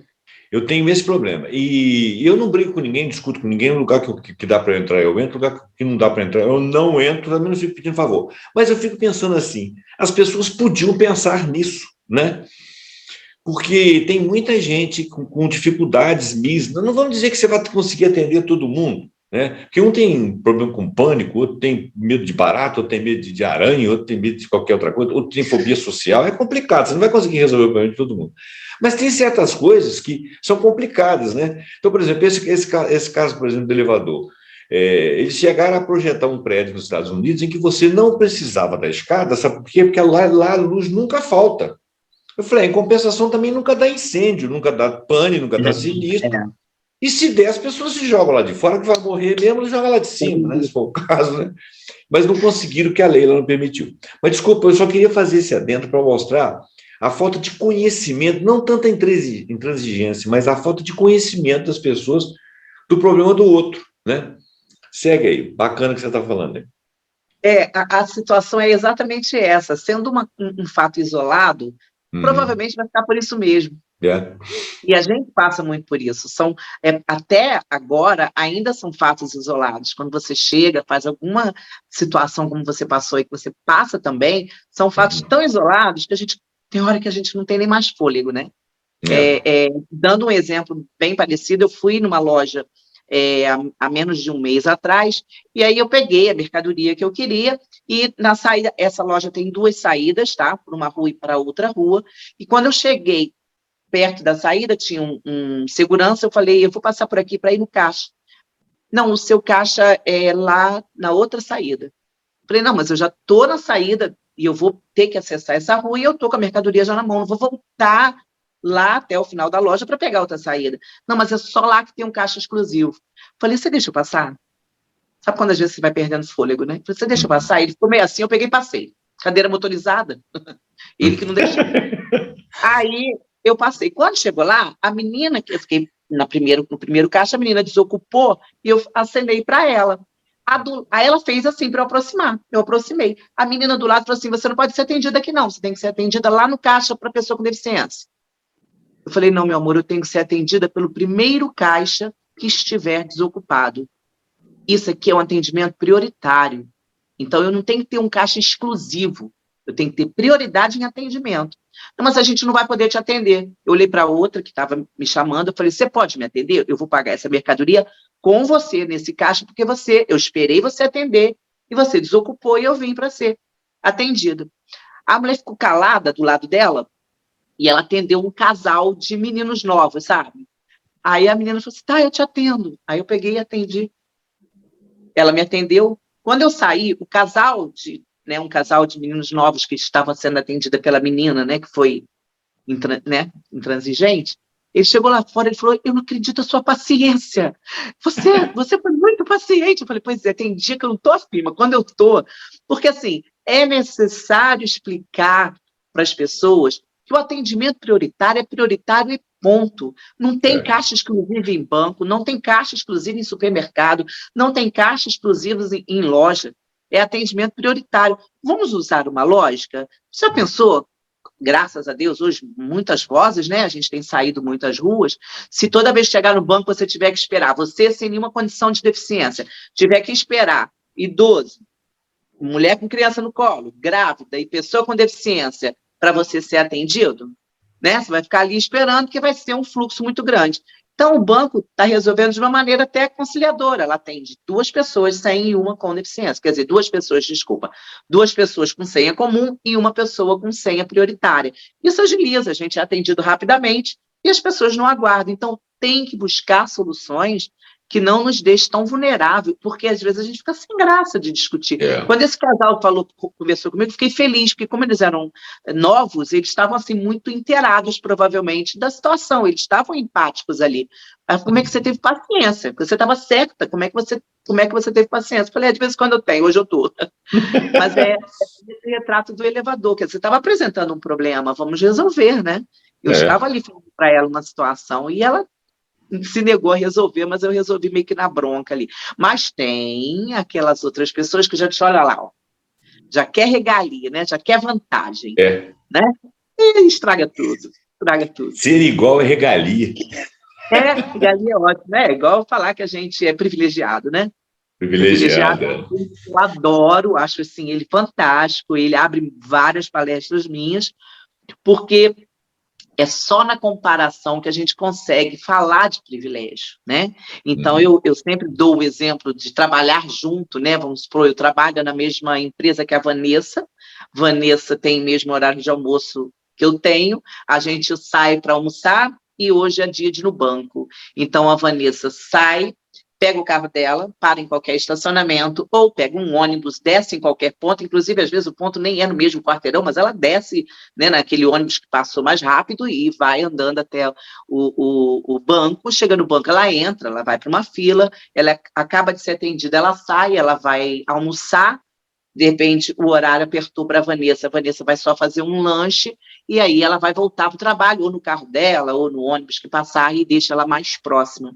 Eu tenho esse problema. E eu não brigo com ninguém, discuto com ninguém. No lugar que dá para entrar, eu entro. No lugar que não dá para entrar, eu não entro. Também não fico pedindo favor. Mas eu fico pensando assim, as pessoas podiam pensar nisso, né? Porque tem muita gente com dificuldades mínimas. Não vamos dizer que você vai conseguir atender todo mundo, né? Porque um tem problema com pânico, outro tem medo de barato, outro tem medo de aranha, outro tem medo de qualquer outra coisa, outro tem fobia social. É complicado, você não vai conseguir resolver o problema de todo mundo. Mas tem certas coisas que são complicadas, né? Então, por exemplo, esse caso, por exemplo, do elevador. Eles chegaram a projetar um prédio nos Estados Unidos em que você não precisava da escada, sabe por quê? Porque lá a luz nunca falta. Eu falei, em compensação também nunca dá incêndio, nunca dá pane, nunca dá sinistro. E se der, as pessoas se jogam lá de fora, que vai morrer mesmo, joga lá de cima, né? Se for o caso, né? Mas não conseguiram, que a lei não permitiu. Mas, desculpa, eu só queria fazer esse adendo para mostrar a falta de conhecimento, não tanta intransigência, mas a falta de conhecimento das pessoas do problema do outro, né? Segue aí, bacana que você está falando aí. A situação é exatamente essa. Sendo um fato isolado, provavelmente vai ficar por isso mesmo. E a gente passa muito por isso. Até agora, ainda são fatos isolados. Quando você chega, faz alguma situação como você passou e que você passa também, são fatos tão isolados que tem hora que a gente não tem nem mais fôlego, né? Dando um exemplo bem parecido, eu fui numa loja há menos de um mês atrás, e aí eu peguei a mercadoria que eu queria, e na saída, essa loja tem 2 saídas, tá? Por uma rua e para outra rua, e quando eu cheguei perto da saída, tinha um segurança, eu falei, eu vou passar por aqui para ir no caixa. Não, o seu caixa é lá na outra saída. Eu falei, não, mas eu já estou na saída, e eu vou ter que acessar essa rua, e eu estou com a mercadoria já na mão, não vou voltar lá até o final da loja para pegar outra saída. Não, mas é só lá que tem um caixa exclusivo. Falei, você deixa eu passar? Sabe quando às vezes você vai perdendo fôlego, né? Falei, você deixa eu passar? Ele ficou meio assim, eu peguei e passei. Cadeira motorizada. Ele que não deixou. Aí eu passei. Quando chegou lá, a menina, que eu fiquei no primeiro caixa, a menina desocupou e eu acenei para ela. Aí ela fez assim para eu aproximar. Eu aproximei. A menina do lado falou assim, você não pode ser atendida aqui não, você tem que ser atendida lá no caixa para pessoa com deficiência. Eu falei, não, meu amor, eu tenho que ser atendida pelo primeiro caixa que estiver desocupado. Isso aqui é um atendimento prioritário. Então, eu não tenho que ter um caixa exclusivo. Eu tenho que ter prioridade em atendimento. Não, mas a gente não vai poder te atender. Eu olhei para outra que estava me chamando, eu falei, você pode me atender? Eu vou pagar essa mercadoria com você nesse caixa, porque eu esperei você atender, e você desocupou e eu vim para ser atendida. A mulher ficou calada do lado dela, e ela atendeu um casal de meninos novos, sabe? Aí a menina falou assim, tá, eu te atendo. Aí eu peguei e atendi. Ela me atendeu. Quando eu saí, um casal de meninos novos que estavam sendo atendida pela menina, né, que foi intransigente, ele chegou lá fora e falou, eu não acredito a sua paciência. Você foi muito paciente. Eu falei, pois é, tem dia que eu não estou afim, mas quando eu estou... Porque, assim, é necessário explicar para as pessoas que o atendimento prioritário é prioritário e ponto. Não tem caixa exclusiva em banco, não tem caixa exclusiva em supermercado, não tem caixa exclusiva em loja. É atendimento prioritário. Vamos usar uma lógica? Já pensou? Graças a Deus, hoje, muitas vozes, né? A gente tem saído muitas ruas. Se toda vez que chegar no banco você tiver que esperar, você sem nenhuma condição de deficiência, tiver que esperar, idoso, mulher com criança no colo, grávida e pessoa com deficiência, para você ser atendido, né? Você vai ficar ali esperando, que vai ser um fluxo muito grande. Então, o banco está resolvendo de uma maneira até conciliadora. Ela atende 2 pessoas sem e uma com deficiência. Quer dizer, 2 pessoas, desculpa, 2 pessoas com senha comum e uma pessoa com senha prioritária. Isso agiliza, a gente é atendido rapidamente e as pessoas não aguardam. Então, tem que buscar soluções que não nos deixem tão vulnerável, porque às vezes a gente fica sem graça de discutir. É. Quando esse casal conversou comigo, fiquei feliz, porque como eles eram novos, eles estavam assim muito inteirados, provavelmente, da situação, eles estavam empáticos ali. Mas como é que você teve paciência? Porque você estava certa, como é que você teve paciência? Eu falei, de vez em quando eu tenho, hoje eu estou. Mas é esse retrato do elevador, que você estava apresentando um problema, vamos resolver, né? Eu estava ali falando para ela uma situação e ela se negou a resolver, mas eu resolvi meio que na bronca ali. Mas tem aquelas outras pessoas que já te olham lá, ó, já quer regalia, né? Já quer vantagem, né? E estraga tudo. Ser igual é regalia. Regalia é ótimo, né? É igual falar que a gente é privilegiado, né? Privilegiado. Eu adoro, acho assim, ele fantástico, ele abre várias palestras minhas, porque é só na comparação que a gente consegue falar de privilégio, né? Então, eu sempre dou o exemplo de trabalhar junto, né? Vamos supor, eu trabalho na mesma empresa que a Vanessa tem o mesmo horário de almoço que eu tenho, a gente sai para almoçar e hoje é dia de ir no banco. Então, a Vanessa sai, pega o carro dela, para em qualquer estacionamento, ou pega um ônibus, desce em qualquer ponto, inclusive, às vezes, o ponto nem é no mesmo quarteirão, mas ela desce, né, naquele ônibus que passou mais rápido e vai andando até o banco. Chega no banco, ela entra, ela vai para uma fila, ela acaba de ser atendida, ela sai, ela vai almoçar, de repente, o horário apertou para a Vanessa vai só fazer um lanche, e aí ela vai voltar para o trabalho, ou no carro dela, ou no ônibus que passar, e deixa ela mais próxima.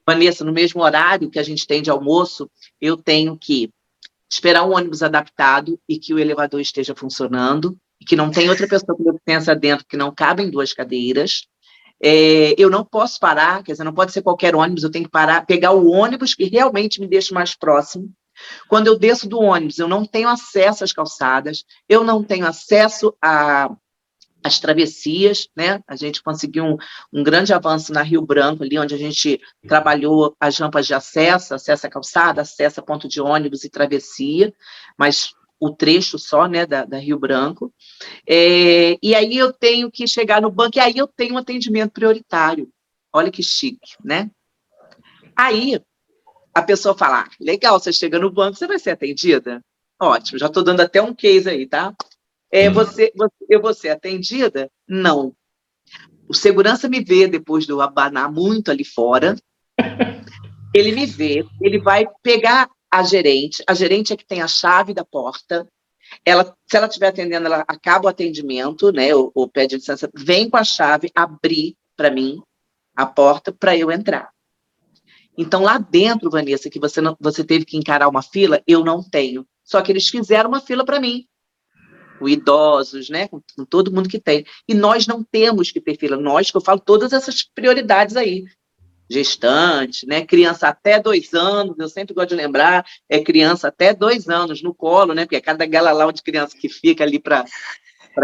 Vanessa, no mesmo horário que a gente tem de almoço, eu tenho que esperar um ônibus adaptado e que o elevador esteja funcionando, e que não tem outra pessoa com deficiência dentro, que não cabem 2 cadeiras. Eu não posso parar, quer dizer, não pode ser qualquer ônibus, eu tenho que parar, pegar o ônibus que realmente me deixa mais próximo. Quando eu desço do ônibus, eu não tenho acesso às calçadas, eu não tenho acesso as travessias, né? A gente conseguiu um grande avanço na Rio Branco, ali onde a gente trabalhou as rampas de acesso à calçada, acesso a ponto de ônibus e travessia, mas o trecho só, né, da Rio Branco. E aí eu tenho que chegar no banco, e aí eu tenho um atendimento prioritário. Olha que chique, né? Aí a pessoa fala, legal, você chega no banco, você vai ser atendida? Ótimo, já estou dando até um case aí, tá? Eu vou ser atendida? Não. O segurança me vê depois de eu abanar muito ali fora. Ele me vê, ele vai pegar a gerente é que tem a chave da porta. Se ela estiver atendendo, ela acaba o atendimento, né? O pede licença, vem com a chave abrir para mim a porta para eu entrar. Então, lá dentro, Vanessa, que você teve que encarar uma fila, eu não tenho. Só que eles fizeram uma fila para mim. Com idosos, né, com todo mundo que tem. E nós não temos que ter fila. Nós, que eu falo, todas essas prioridades aí. Gestante, né, criança até 2 anos, eu sempre gosto de lembrar, criança até 2 anos no colo, né, porque é cada galalão de criança que fica ali para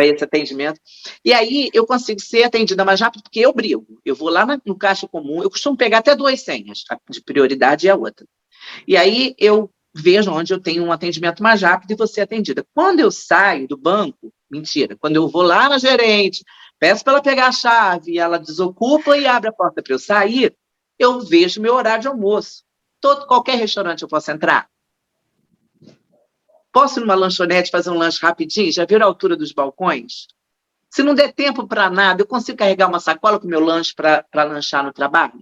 esse atendimento. E aí eu consigo ser atendida mais rápido, porque eu brigo. Eu vou lá no caixa comum, eu costumo pegar até 2 senhas, a de prioridade e a outra. E aí eu vejo onde eu tenho um atendimento mais rápido e vou ser atendida. Quando eu saio do banco, mentira, quando eu vou lá na gerente, peço para ela pegar a chave, ela desocupa e abre a porta para eu sair, eu vejo meu horário de almoço. Qualquer restaurante eu posso entrar? Posso ir numa lanchonete fazer um lanche rapidinho? Já viram a altura dos balcões? Se não der tempo para nada, eu consigo carregar uma sacola com o meu lanche para lanchar no trabalho?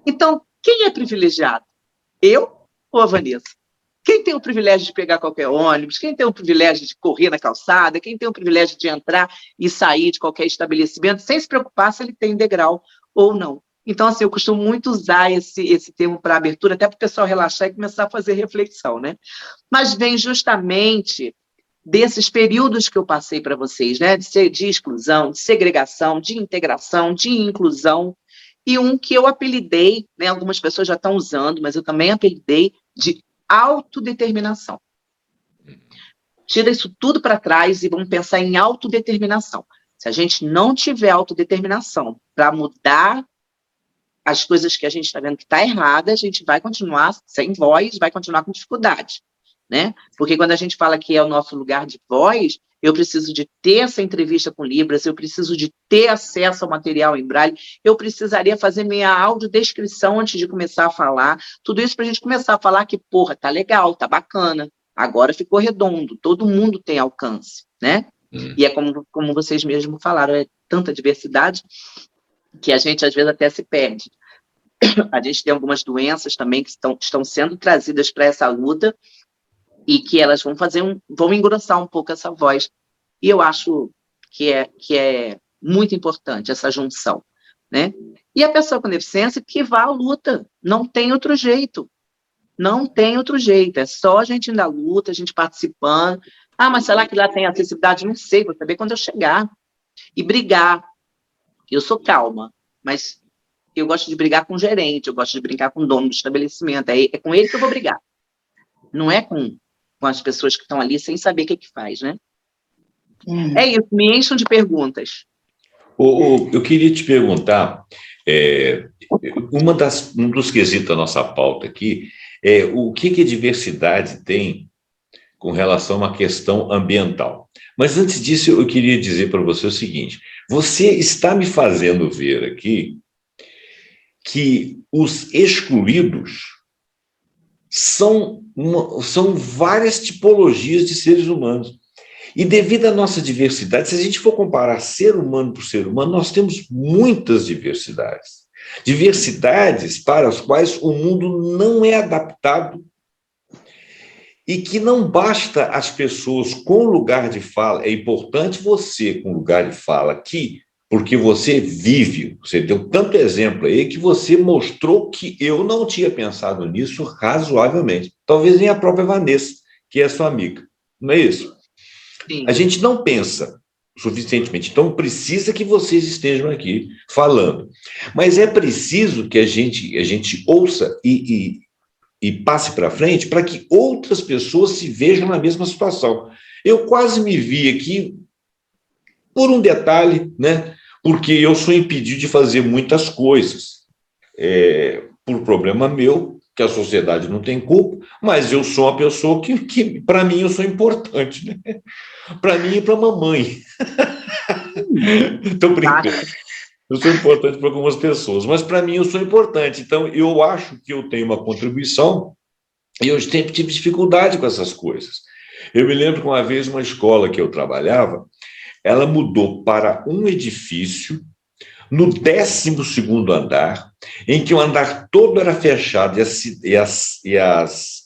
Então, quem é privilegiado? Eu ou a Vanessa? Quem tem o privilégio de pegar qualquer ônibus? Quem tem o privilégio de correr na calçada? Quem tem o privilégio de entrar e sair de qualquer estabelecimento sem se preocupar se ele tem degrau ou não? Então, assim, eu costumo muito usar esse termo para abertura, até para o pessoal relaxar e começar a fazer reflexão, né? Mas vem justamente desses períodos que eu passei para vocês, né? De exclusão, de segregação, de integração, de inclusão, e um que eu apelidei, né? Algumas pessoas já estão usando, mas eu também apelidei de autodeterminação. Tira isso tudo para trás e vamos pensar em autodeterminação. Se a gente não tiver autodeterminação para mudar as coisas que a gente está vendo que está errada, a gente vai continuar sem voz, vai continuar com dificuldade, né? Porque quando a gente fala que é o nosso lugar de voz, eu preciso de ter essa entrevista com Libras, eu preciso de ter acesso ao material em Braille, eu precisaria fazer minha audiodescrição antes de começar a falar, tudo isso para a gente começar a falar que, porra, tá legal, tá bacana, agora ficou redondo, todo mundo tem alcance, né? E é como vocês mesmos falaram, é tanta diversidade que a gente, às vezes, até se perde. A gente tem algumas doenças também que estão sendo trazidas para essa luta e que elas vão engrossar um pouco essa voz. E eu acho que é muito importante essa junção, né? E a pessoa com deficiência que vá à luta, não tem outro jeito. Não tem outro jeito, é só a gente indo à luta, a gente participando. Ah, mas será que lá tem acessibilidade? Não sei, vou saber quando eu chegar. E brigar. Eu sou calma, mas eu gosto de brigar com o gerente, eu gosto de brincar com o dono do estabelecimento, é com ele que eu vou brigar. Não é com as pessoas que estão ali sem saber o que faz, né? É isso, me encham de perguntas. Eu queria te perguntar, um dos quesitos da nossa pauta aqui é o que a diversidade tem com relação a uma questão ambiental. Mas antes disso, eu queria dizer para você o seguinte: você está me fazendo ver aqui que os excluídos são várias tipologias de seres humanos. E devido à nossa diversidade, se a gente for comparar ser humano por ser humano, nós temos muitas diversidades. Diversidades para as quais o mundo não é adaptado e que não basta as pessoas com lugar de fala. É importante você com lugar de fala aqui, porque você vive, você deu tanto exemplo aí que você mostrou que eu não tinha pensado nisso razoavelmente. Talvez nem a própria Vanessa, que é sua amiga. Não é isso? Sim. A gente não pensa suficientemente. Então, precisa que vocês estejam aqui falando. Mas é preciso que a gente ouça e passe para frente para que outras pessoas se vejam na mesma situação. Eu quase me vi aqui por um detalhe, né? Porque eu sou impedido de fazer muitas coisas. Por problema meu, que a sociedade não tem culpa, mas eu sou uma pessoa que para mim, eu sou importante, né? Para mim e para a mamãe. Estou brincando. Eu sou importante para algumas pessoas, mas para mim eu sou importante. Então, eu acho que eu tenho uma contribuição e eu sempre tive dificuldade com essas coisas. Eu me lembro que uma vez uma escola que eu trabalhava, ela mudou para um edifício no 12º andar, em que o andar todo era fechado e as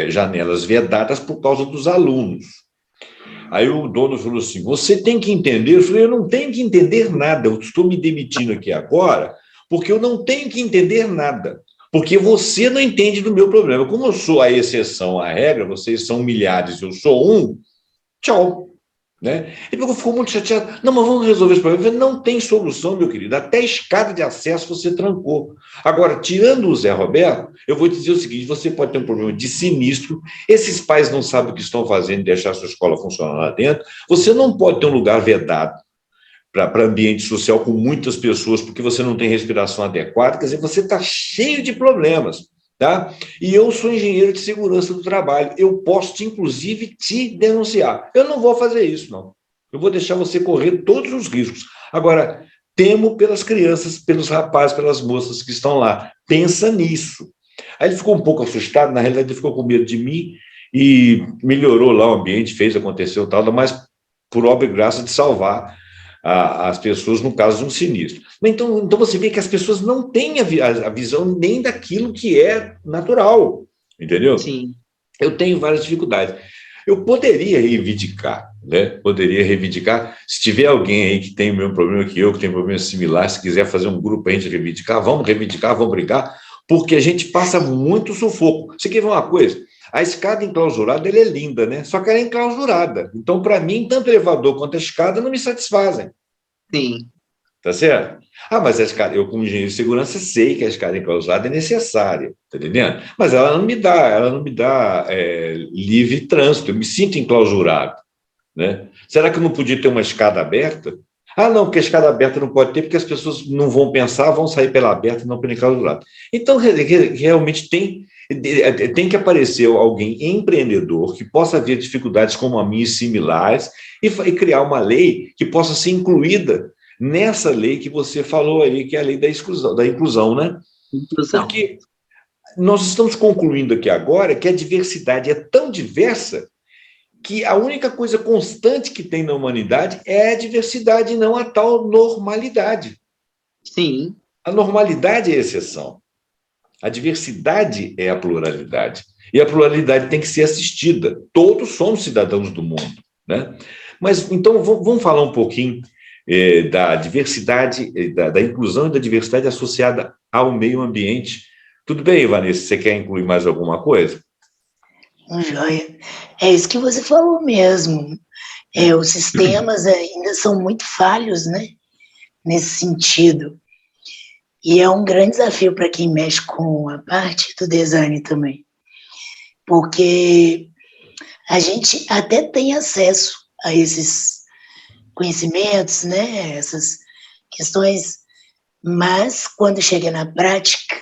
janelas vedadas por causa dos alunos. Aí o dono falou assim: você tem que entender. Eu falei: eu não tenho que entender nada, eu estou me demitindo aqui agora, porque eu não tenho que entender nada, porque você não entende do meu problema. Como eu sou a exceção à regra, vocês são milhares, eu sou um, tchau. Né? Ele ficou muito chateado. Não, mas vamos resolver esse problema. Eu falei: não tem solução, meu querido. Até a escada de acesso você trancou. Agora, tirando o Zé Roberto, eu vou te dizer o seguinte: você pode ter um problema de sinistro, esses pais não sabem o que estão fazendo, deixar a sua escola funcionar lá dentro, você não pode ter um lugar vedado para ambiente social com muitas pessoas, porque você não tem respiração adequada, quer dizer, você está cheio de problemas. Tá? E eu sou engenheiro de segurança do trabalho, eu posso, inclusive, te denunciar. Eu não vou fazer isso, não. Eu vou deixar você correr todos os riscos. Agora, temo pelas crianças, pelos rapazes, pelas moças que estão lá. Pensa nisso. Aí ele ficou um pouco assustado, na realidade ele ficou com medo de mim e melhorou lá o ambiente, aconteceu tal, mas por obra e graça de salvar as pessoas no caso de um sinistro. Então você vê que as pessoas não têm a visão nem daquilo que é natural, entendeu? Sim. Eu tenho várias dificuldades. Eu poderia reivindicar, né? Se tiver alguém aí que tem o mesmo problema que eu, que tem problema similar, se quiser fazer um grupo para a gente reivindicar, vamos brigar, porque a gente passa muito sufoco. Você quer ver uma coisa? A escada enclausurada, ela é linda, né? Só que ela é enclausurada. Então, para mim, tanto o elevador quanto a escada não me satisfazem. Sim. Tá certo? Mas a escada, eu, como engenheiro de segurança, sei que a escada enclausurada é necessária, tá entendendo? Mas ela não me dá livre trânsito, eu me sinto enclausurado, né? Será que eu não podia ter uma escada aberta? Ah, não, porque a escada aberta não pode ter, porque as pessoas não vão pensar, vão sair pela aberta e não pela escada do lado. Então, realmente tem que aparecer alguém empreendedor que possa ver dificuldades como a minha e similares e criar uma lei que possa ser incluída nessa lei que você falou aí, que é a lei da inclusão, né? Inclusão. Porque nós estamos concluindo aqui agora que a diversidade é tão diversa que a única coisa constante que tem na humanidade é a diversidade, não a tal normalidade. Sim. A normalidade é a exceção. A diversidade é a pluralidade. E a pluralidade tem que ser assistida. Todos somos cidadãos do mundo, né? Mas, então, vamos falar um pouquinho da diversidade, da inclusão e da diversidade associada ao meio ambiente. Tudo bem, Vanessa? Você quer incluir mais alguma coisa? Joia. É isso que você falou mesmo. Os sistemas ainda são muito falhos, né? Nesse sentido. E é um grande desafio para quem mexe com a parte do design também. Porque a gente até tem acesso a esses conhecimentos, né? Essas questões, mas quando chega na prática,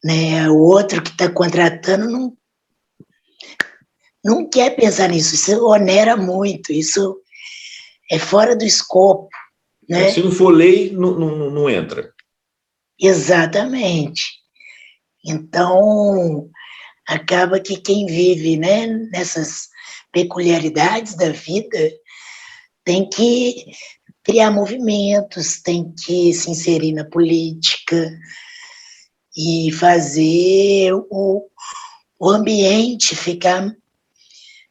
né, o outro que está contratando não quer pensar nisso, isso onera muito, isso é fora do escopo, né? Se não for lei, não entra. Exatamente. Então, acaba que quem vive, né, nessas peculiaridades da vida tem que criar movimentos, tem que se inserir na política e fazer o ambiente ficar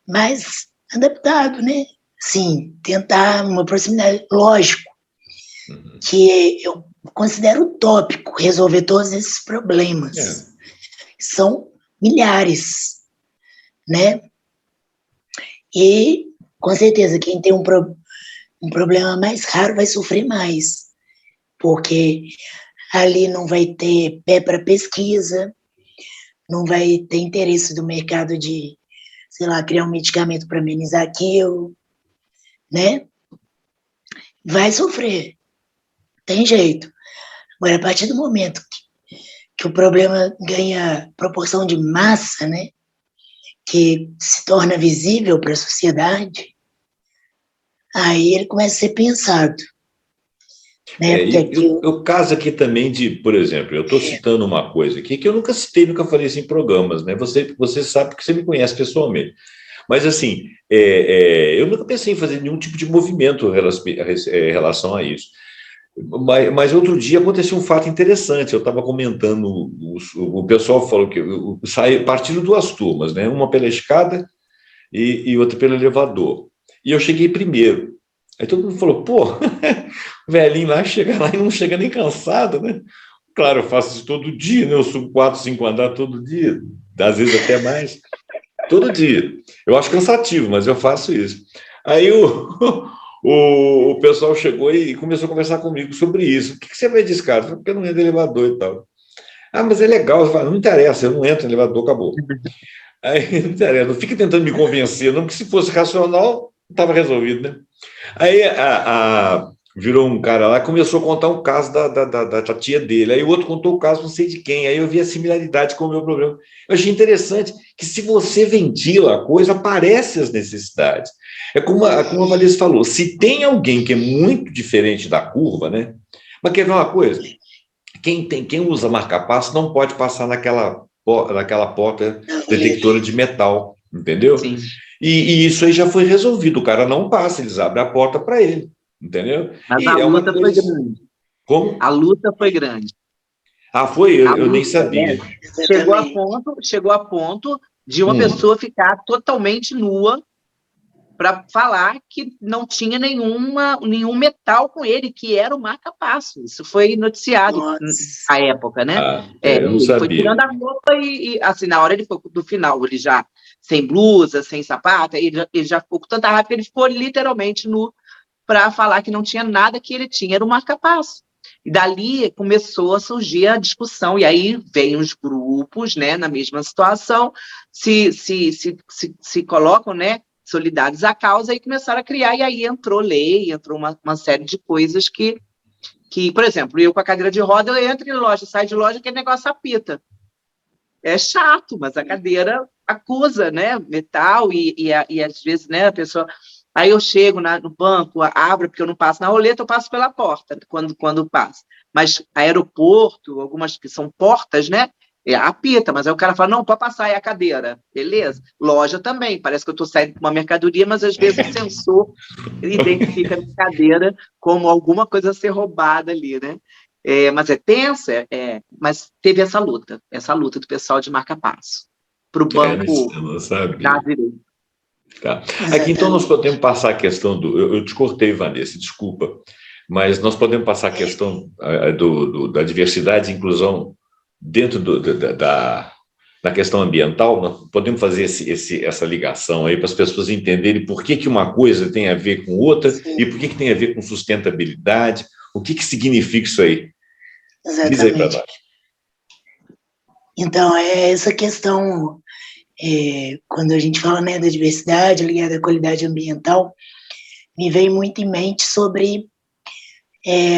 mais adaptado, né? Sim, tentar uma proximidade, lógico, que eu considero utópico resolver todos esses problemas. São milhares, né? E, com certeza, quem tem um problema mais raro vai sofrer mais, porque ali não vai ter pé para pesquisa, não vai ter interesse do mercado de, sei lá, criar um medicamento para amenizar aquilo, né? Vai sofrer, tem jeito. Agora, a partir do momento que o problema ganha proporção de massa, né? Que se torna visível para a sociedade, aí ele começa a ser pensado. Né? Eu caso aqui também de, por exemplo, eu estou citando uma coisa aqui que eu nunca citei, nunca falei isso em programas, né? Você sabe que você me conhece pessoalmente. Mas, assim, eu nunca pensei em fazer nenhum tipo de movimento em relação a isso. Mas outro dia aconteceu um fato interessante. Eu estava comentando, o pessoal falou que partiram duas turmas, né? Uma pela escada e outra pelo elevador. E eu cheguei primeiro. Aí todo mundo falou, pô, o velhinho lá chega lá e não chega nem cansado, né? Claro, eu faço isso todo dia, né? Eu subo 4, 5 andares todo dia, às vezes até mais, todo dia. Eu acho cansativo, mas eu faço isso. Aí o pessoal chegou e começou a conversar comigo sobre isso. O que você vai dizer, cara? Porque eu não entro no elevador e tal. Ah, mas é legal. Eu falo, não interessa, eu não entro no elevador, acabou. Aí não interessa, não fica tentando me convencer, não, porque se fosse racional, estava resolvido, né? Aí virou um cara lá, começou a contar um caso da tia dele, aí o outro contou o caso não sei de quem, aí eu vi a similaridade com o meu problema. Eu achei interessante que se você ventila a coisa, aparecem as necessidades. É como a Vanessa falou, se tem alguém que é muito diferente da curva, né? Mas quer ver uma coisa? Quem usa marca-passo não pode passar naquela porta detectora de metal, entendeu? Sim. E isso aí já foi resolvido, o cara não passa, eles abrem a porta para ele, entendeu? Mas e a luta foi grande. Como? A luta foi grande. Ah, foi? Eu nem sabia. Chegou a ponto de uma pessoa ficar totalmente nua para falar que não tinha nenhum metal com ele, que era o marca-passo. Isso foi noticiado na época, né? Eu não sabia. Foi tirando a roupa e, assim, na hora do final, ele já sem blusa, sem sapato, ele já ficou com tanta raiva que ele ficou literalmente nu para falar que não tinha nada que ele tinha, era o marca-passo. E dali começou a surgir a discussão, e aí vem os grupos, né, na mesma situação, se colocam, né, solidários à causa, e começaram a criar, e aí entrou lei, entrou uma série de coisas que, por exemplo, eu com a cadeira de roda, eu entro em loja, saio de loja, aquele negócio apita. É chato, mas a cadeira acusa, né, metal, e às vezes, né, a pessoa... Aí eu chego no banco, abro, porque eu não passo na roleta, eu passo pela porta, quando passo. Mas aeroporto, algumas que são portas, né, apita, mas aí o cara fala, não, pode passar aí a cadeira. Beleza. Loja também, parece que eu estou saindo com uma mercadoria, mas às vezes o sensor identifica a minha cadeira como alguma coisa a ser roubada ali, né? Mas é tenso, mas teve essa luta do pessoal de marca-passo para o banco Eu não sabia. dar direito. Tá. Aqui, então, nós podemos passar a questão do... Eu te cortei, Vanessa, desculpa, mas nós podemos passar a questão da diversidade e inclusão dentro da questão ambiental. Nós podemos fazer essa ligação aí para as pessoas entenderem por que uma coisa tem a ver com outra. Sim. E por que tem a ver com sustentabilidade, o que significa isso aí. Exatamente. Diz aí para nós. Então, essa questão... quando a gente fala, né, da diversidade ligada à qualidade ambiental, me vem muito em mente sobre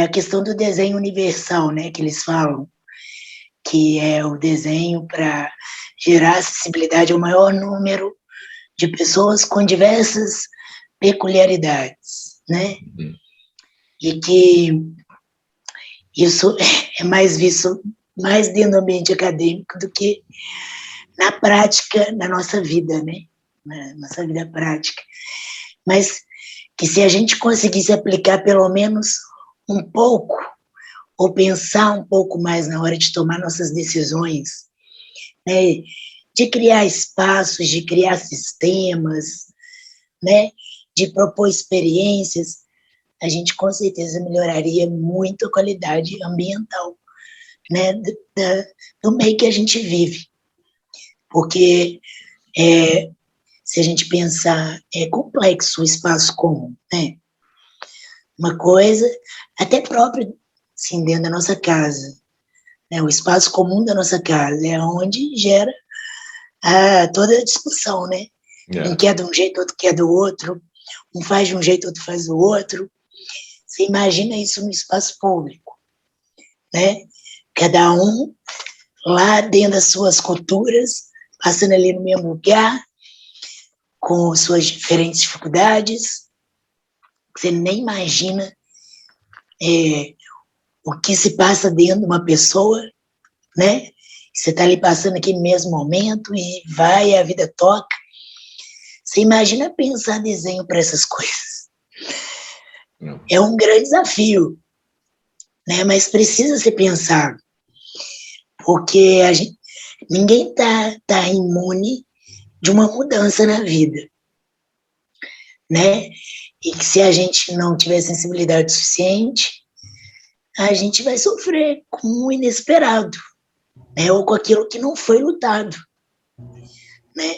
a questão do desenho universal, né, que eles falam, que é o desenho para gerar acessibilidade ao maior número de pessoas com diversas peculiaridades, né, e que isso é mais visto mais dentro do ambiente acadêmico do que na prática, na nossa vida, né? Na nossa vida prática. Mas que se a gente conseguisse aplicar pelo menos um pouco, ou pensar um pouco mais na hora de tomar nossas decisões, né? De criar espaços, de criar sistemas, né? De propor experiências, a gente com certeza melhoraria muito a qualidade ambiental, né? Do meio que a gente vive. Porque se a gente pensar, é complexo o espaço comum, né? Uma coisa, até próprio, assim, dentro da nossa casa, né? O espaço comum da nossa casa é onde gera toda a discussão, né? Um quer de um jeito, outro quer do outro, um faz de um jeito, outro faz do outro. Você imagina isso no espaço público, né? Cada um lá dentro das suas culturas, passando ali no mesmo lugar, com suas diferentes dificuldades. Você nem imagina o que se passa dentro de uma pessoa, né? Você está ali passando aquele mesmo momento e vai, a vida toca. Você imagina pensar desenho para essas coisas. Não. É um grande desafio, né? Mas precisa ser pensado, porque ninguém tá imune de uma mudança na vida, né? E que se a gente não tiver sensibilidade suficiente, a gente vai sofrer com o inesperado, né? Ou com aquilo que não foi lutado, né?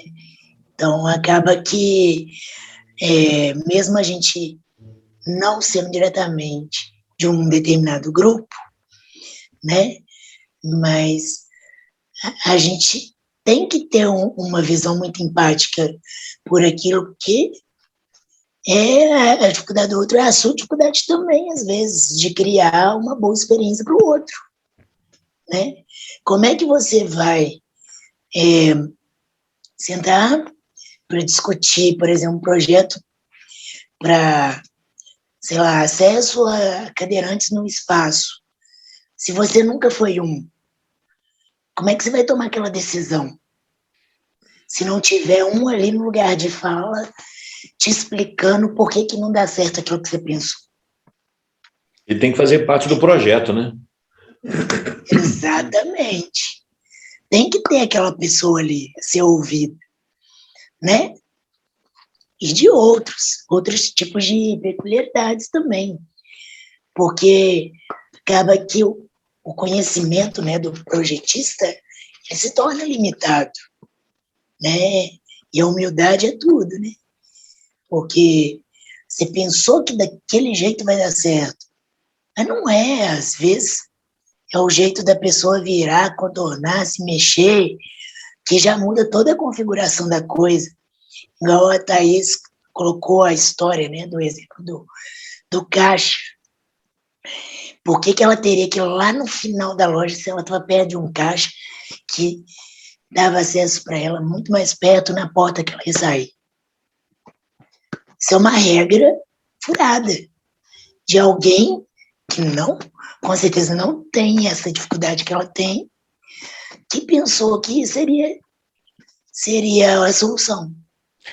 Então, acaba que, mesmo a gente não sendo diretamente de um determinado grupo, né? Mas a gente tem que ter uma visão muito empática por aquilo que é a dificuldade do outro, é a sua dificuldade também, às vezes, de criar uma boa experiência para o outro, né? Como é que você vai sentar para discutir, por exemplo, um projeto para, sei lá, acesso a cadeirantes no espaço, se você nunca foi um? Como é que você vai tomar aquela decisão? Se não tiver um ali no lugar de fala, te explicando por que não dá certo aquilo que você pensou. E tem que fazer parte do projeto, né? Exatamente. Tem que ter aquela pessoa ali, ser ouvida, né? E de outros tipos de peculiaridades também. Porque acaba que o conhecimento, né, do projetista, ele se torna limitado, né? E a humildade é tudo, né? Porque você pensou que daquele jeito vai dar certo, mas não é, às vezes é o jeito da pessoa virar, contornar, se mexer, que já muda toda a configuração da coisa. Igual a Thaís colocou a história, né, do exemplo do caixa. Por que ela teria que ir lá no final da loja, se ela estava perto de um caixa que dava acesso para ela muito mais perto na porta que ela ia sair? Isso é uma regra furada de alguém que não, com certeza não tem essa dificuldade que ela tem, que pensou que seria a solução.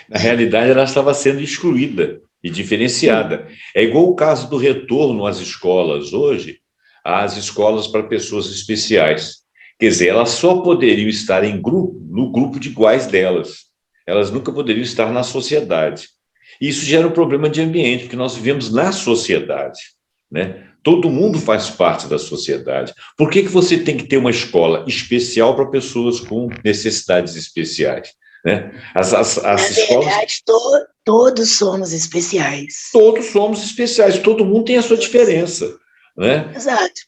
Na realidade, ela estava sendo excluída e diferenciada. É igual o caso do retorno às escolas hoje, às escolas para pessoas especiais. Quer dizer, elas só poderiam estar em grupo, no grupo de iguais delas. Elas nunca poderiam estar na sociedade. E isso gera um problema de ambiente, porque nós vivemos na sociedade, né? Todo mundo faz parte da sociedade. Por que você tem que ter uma escola especial para pessoas com necessidades especiais? Né? Na escolas... verdade, todos somos especiais. Todos somos especiais, todo mundo tem a sua diferença. Né? Exato.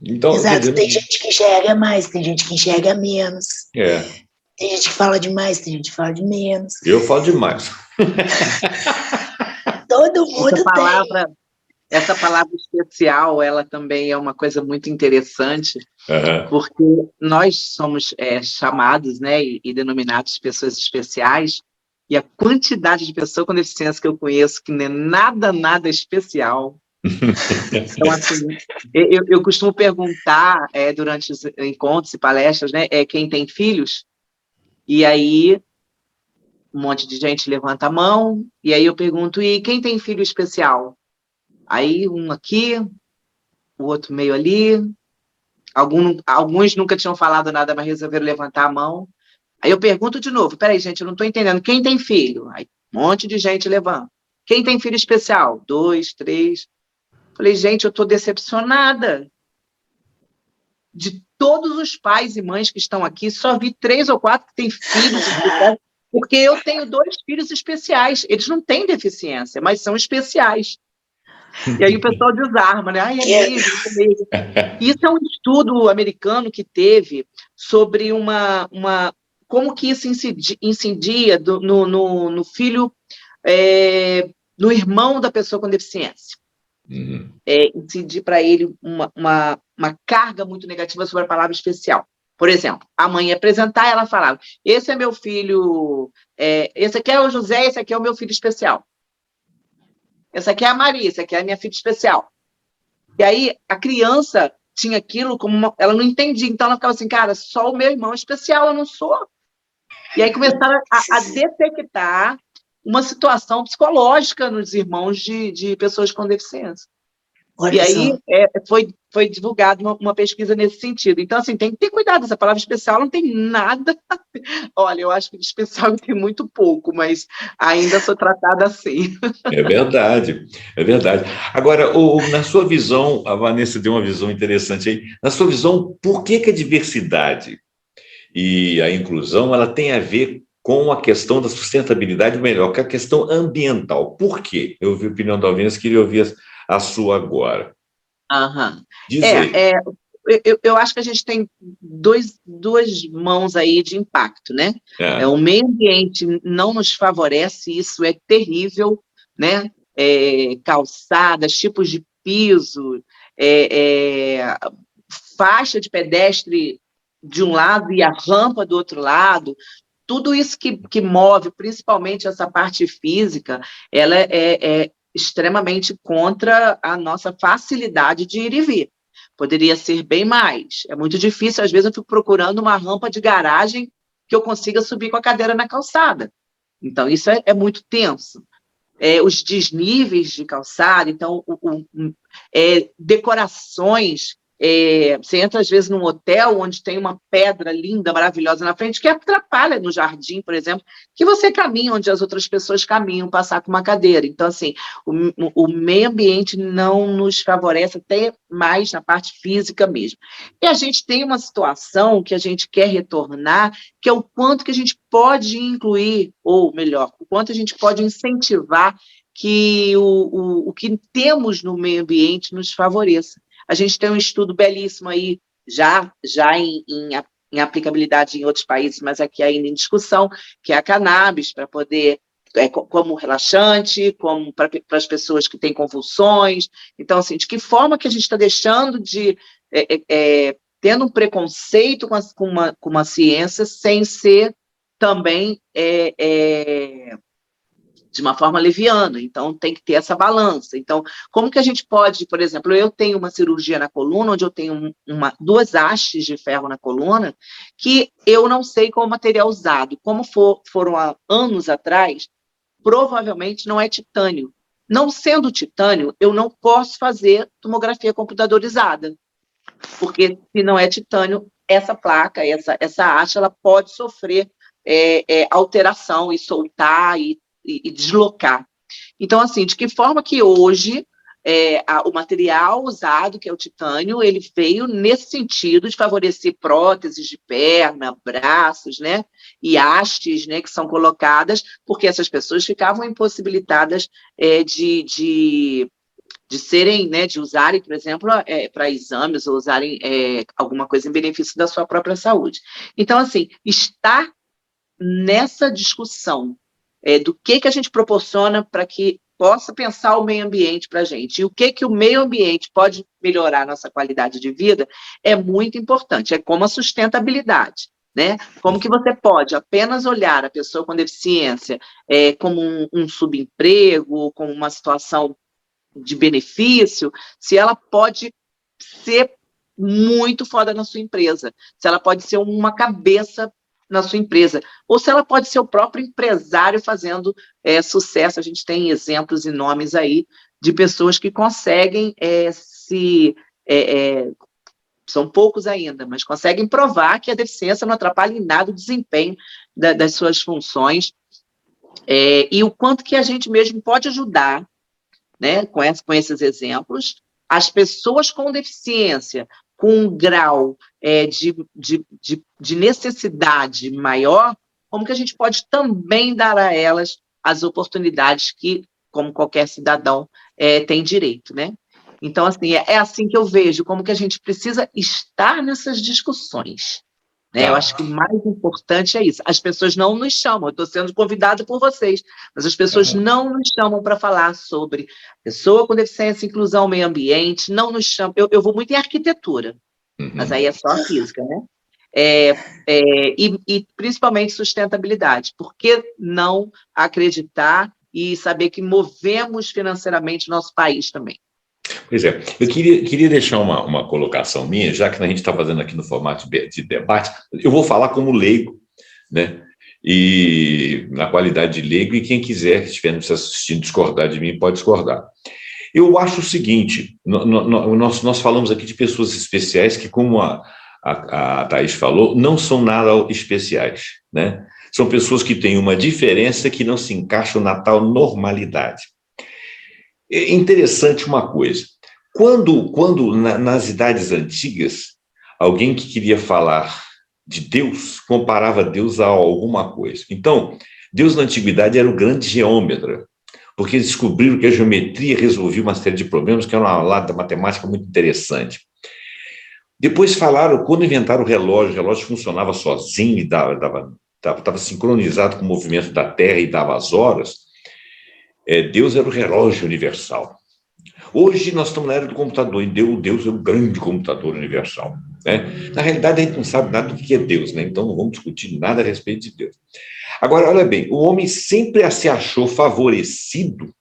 Então, exato. Tem gente que enxerga mais, tem gente que enxerga menos. Tem gente que fala demais, tem gente que fala de menos. Eu falo demais. Todo mundo tem. Essa palavra especial, ela também é uma coisa muito interessante, porque nós somos chamados, né, e denominados pessoas especiais, e a quantidade de pessoas com deficiência que eu conheço que não é nada especial. Então, assim, eu costumo perguntar durante os encontros e palestras, né, quem tem filhos, e aí um monte de gente levanta a mão, e aí eu pergunto, e quem tem filho especial? Aí um aqui, o outro meio ali, alguns nunca tinham falado nada, mas resolveram levantar a mão. Aí eu pergunto de novo, peraí, gente, eu não estou entendendo, quem tem filho? Aí um monte de gente levanta. Quem tem filho especial? 2, 3. Falei, gente, eu estou decepcionada. De todos os pais e mães que estão aqui, só vi 3 ou 4 que têm filhos especiais, porque eu tenho 2 filhos especiais. Eles não têm deficiência, mas são especiais. E aí o pessoal desarma, né? Ai, é mesmo. Isso é um estudo americano que teve sobre como que isso incidia no filho, no irmão da pessoa com deficiência. Incidir para ele uma carga muito negativa sobre a palavra especial. Por exemplo, a mãe ia apresentar, ela falava, esse é meu filho, esse aqui é o José, esse aqui é o meu filho especial. Essa aqui é a Maria, essa aqui é a minha filha especial. E aí a criança tinha aquilo como ela não entendia, então ela ficava assim, cara, só o meu irmão é especial, eu não sou. E aí começaram a detectar uma situação psicológica nos irmãos de pessoas com deficiência. Olha e aí só. foi divulgada uma pesquisa nesse sentido. Então, assim, tem que ter cuidado, essa palavra especial não tem nada. Olha, eu acho que de especial tem muito pouco, mas ainda sou tratada assim. É verdade. Agora, na sua visão, a Vanessa deu uma visão interessante aí. Na sua visão, por que a diversidade e a inclusão ela tem a ver com a questão da sustentabilidade, melhor, com a questão ambiental? Por quê? Eu ouvi a opinião da Vanessa, queria ouvir a sua agora. Diz aí. Eu acho que a gente tem duas mãos aí de impacto, né? O meio ambiente não nos favorece, isso é terrível, né? Calçadas, tipos de piso, faixa de pedestre de um lado e a rampa do outro lado, tudo isso que move, principalmente essa parte física, ela é extremamente contra a nossa facilidade de ir e vir. Poderia ser bem mais. É muito difícil, às vezes eu fico procurando uma rampa de garagem que eu consiga subir com a cadeira na calçada. Então, isso é muito tenso. Os desníveis de calçada, então, decorações. Você entra, às vezes, num hotel onde tem uma pedra linda, maravilhosa na frente, que atrapalha no jardim, por exemplo, que você caminha onde as outras pessoas caminham, passar com uma cadeira. Então, assim, o meio ambiente não nos favorece até mais na parte física mesmo. E a gente tem uma situação que a gente quer retornar, que é o quanto que a gente pode incluir, ou melhor, o quanto a gente pode incentivar que o que temos no meio ambiente nos favoreça. A gente tem um estudo belíssimo aí, já em aplicabilidade em outros países, mas aqui ainda em discussão, que é a cannabis, para poder, como relaxante, como para as pessoas que têm convulsões. Então, assim, de que forma que a gente está deixando de... tendo um preconceito com uma ciência, sem ser também de uma forma leviana. Então, tem que ter essa balança. Então, como que a gente pode, por exemplo, eu tenho uma cirurgia na coluna, onde eu tenho duas hastes de ferro na coluna, que eu não sei qual material usado. Como foram há anos atrás, provavelmente não é titânio. Não sendo titânio, eu não posso fazer tomografia computadorizada, porque se não é titânio, essa placa, essa haste, ela pode sofrer alteração e soltar e deslocar. Então, assim, de que forma que hoje o material usado, que é o titânio, ele veio nesse sentido de favorecer próteses de perna, braços, né, e hastes, né, que são colocadas, porque essas pessoas ficavam impossibilitadas de serem, né, de usarem, por exemplo, para exames, ou usarem alguma coisa em benefício da sua própria saúde. Então, assim, estar nessa discussão do que a gente proporciona para que possa pensar o meio ambiente para a gente, e o que o meio ambiente pode melhorar a nossa qualidade de vida, é muito importante, é como a sustentabilidade, né? Como que você pode apenas olhar a pessoa com deficiência como um subemprego, como uma situação de benefício, se ela pode ser muito foda na sua empresa, se ela pode ser uma cabeça na sua empresa, ou se ela pode ser o próprio empresário fazendo sucesso. A gente tem exemplos e nomes aí de pessoas que conseguem são poucos ainda, mas conseguem provar que a deficiência não atrapalha em nada o desempenho das suas funções, e o quanto que a gente mesmo pode ajudar, né, com esses exemplos, as pessoas com deficiência, com um grau de necessidade maior, como que a gente pode também dar a elas as oportunidades que, como qualquer cidadão, tem direito, né? Então, assim, é assim que eu vejo, como que a gente precisa estar nessas discussões. Né? Eu acho que o mais importante é isso. As pessoas não nos chamam, eu estou sendo convidada por vocês, mas as pessoas não nos chamam para falar sobre pessoa com deficiência, inclusão, meio ambiente, não nos chamam. Eu vou muito em arquitetura, mas aí é só a física, né? E principalmente sustentabilidade. Por que não acreditar e saber que movemos financeiramente o nosso país também? Pois é, eu queria deixar uma colocação minha, já que a gente está fazendo aqui no formato de debate, eu vou falar como leigo, né? E na qualidade de leigo, e quem quiser, que estiver nos assistindo, discordar de mim, pode discordar. Eu acho o seguinte, nós falamos aqui de pessoas especiais que, como a Thaís falou, não são nada especiais, né? São pessoas que têm uma diferença que não se encaixam na tal normalidade. É interessante uma coisa, quando nas idades antigas, alguém que queria falar de Deus, comparava Deus a alguma coisa. Então, Deus na antiguidade era o grande geômetra, porque eles descobriram que a geometria resolvia uma série de problemas, que era um lado da matemática muito interessante. Depois falaram, quando inventaram o relógio funcionava sozinho, estava sincronizado com o movimento da Terra e dava as horas. Deus era o relógio universal. Hoje nós estamos na era do computador, e Deus é o grande computador universal. Né? Na realidade, a gente não sabe nada do que é Deus, né? Então não vamos discutir nada a respeito de Deus. Agora, olha bem, o homem sempre se achou favorecido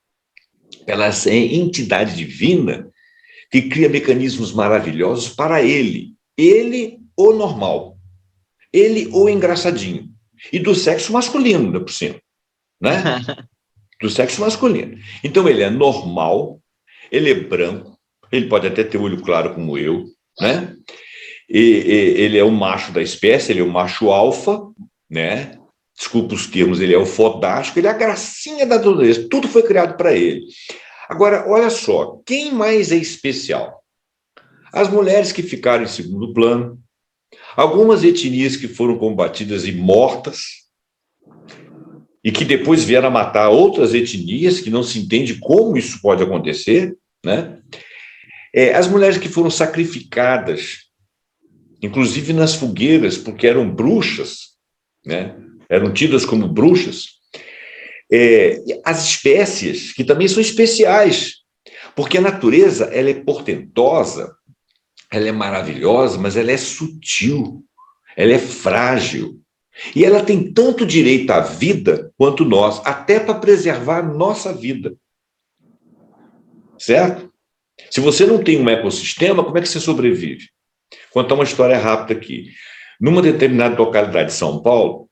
pela entidade divina que cria mecanismos maravilhosos para ele o normal, ele o engraçadinho, e do sexo masculino, ainda por cima, né? Do sexo masculino. Então, ele é normal, ele é branco, ele pode até ter olho claro como eu, né? Ele é o macho da espécie, ele é o macho alfa, né? Desculpa os termos, ele é o fodástico, ele é a gracinha da natureza, tudo foi criado para ele. Agora, olha só, quem mais é especial? As mulheres que ficaram em segundo plano, algumas etnias que foram combatidas e mortas, e que depois vieram a matar outras etnias, que não se entende como isso pode acontecer, né? As mulheres que foram sacrificadas inclusive nas fogueiras, porque eram bruxas, né? Eram tidas como bruxas. As espécies, que também são especiais, porque a natureza ela é portentosa, ela é maravilhosa, mas ela é sutil, ela é frágil. E ela tem tanto direito à vida quanto nós, até para preservar a nossa vida. Certo? Se você não tem um ecossistema, como é que você sobrevive? Vou contar uma história rápida aqui. Numa determinada localidade de São Paulo,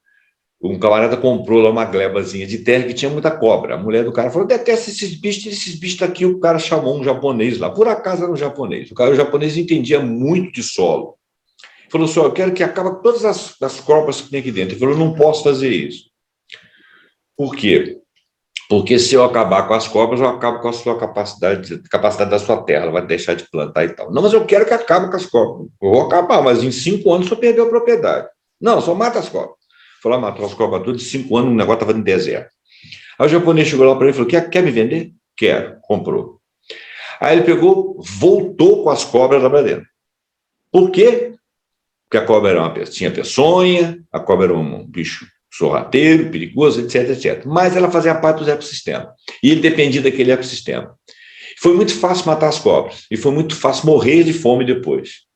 um camarada comprou lá uma glebazinha de terra que tinha muita cobra. A mulher do cara falou, detesta esses bichos aqui. O cara chamou um japonês lá. Por acaso era um japonês. O japonês entendia muito de solo. Falou assim, eu quero que acabe com todas as cobras que tem aqui dentro. Ele falou, não posso fazer isso. Por quê? Porque se eu acabar com as cobras, eu acabo com a sua capacidade da sua terra, ela vai deixar de plantar e tal. Não, mas eu quero que acabe com as cobras. Eu vou acabar, mas em 5 anos você perdeu a propriedade. Não, só mata as cobras. Foi lá, matou as cobras tudo, em 5 anos o negócio estava em deserto. Aí o japonês chegou lá para ele e falou, quer me vender? Quero, comprou. Aí ele pegou, voltou com as cobras lá para dentro. Por quê? Porque a cobra tinha peçonha, a cobra era um bicho sorrateiro, perigoso, etc, etc. Mas ela fazia parte do ecossistema. E ele dependia daquele ecossistema. Foi muito fácil matar as cobras. E foi muito fácil morrer de fome depois.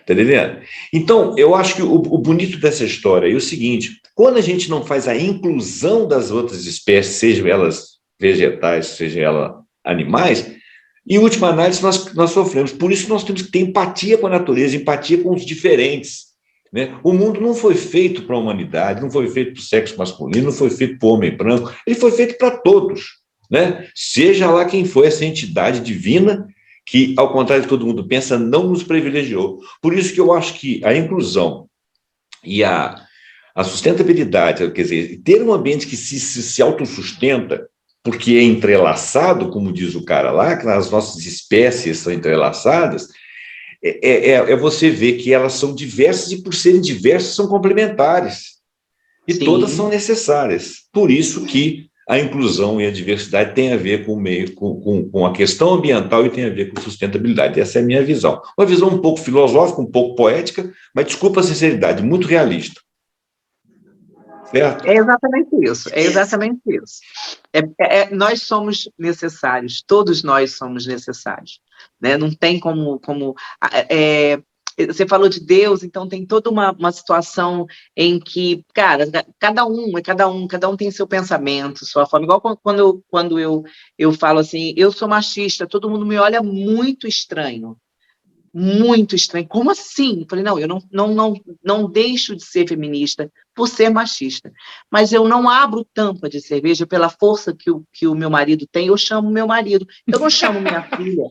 Está entendendo? Então, eu acho que o bonito dessa história é o seguinte, quando a gente não faz a inclusão das outras espécies, sejam elas vegetais, sejam elas animais, em última análise nós sofremos. Por isso nós temos que ter empatia com a natureza, empatia com os diferentes. Né? O mundo não foi feito para a humanidade, não foi feito para o sexo masculino, não foi feito para o homem branco, ele foi feito para todos. Né? Seja lá quem for essa entidade divina que, ao contrário do que todo mundo pensa, não nos privilegiou. Por isso que eu acho que a inclusão e a sustentabilidade, quer dizer, ter um ambiente que se autossustenta, porque é entrelaçado, como diz o cara lá, que as nossas espécies são entrelaçadas, você ver que elas são diversas e, por serem diversas, são complementares. E Sim. Todas são necessárias. Por isso que a inclusão e a diversidade têm a ver com o meio, com a questão ambiental e tem a ver com sustentabilidade. Essa é a minha visão. Uma visão um pouco filosófica, um pouco poética, mas, desculpa a sinceridade, muito realista. Certo? É exatamente isso, é exatamente isso. Nós somos necessários, todos nós somos necessários. Né? Não tem como você falou de Deus, então tem toda uma situação em que, cara, cada um tem seu pensamento, sua forma. Igual quando eu falo assim, eu sou machista, todo mundo me olha muito estranho. Muito estranho. Como assim? Eu falei, não, eu não deixo de ser feminista por ser machista, mas eu não abro tampa de cerveja pela força que o meu marido tem, eu chamo meu marido. Eu não chamo minha filha,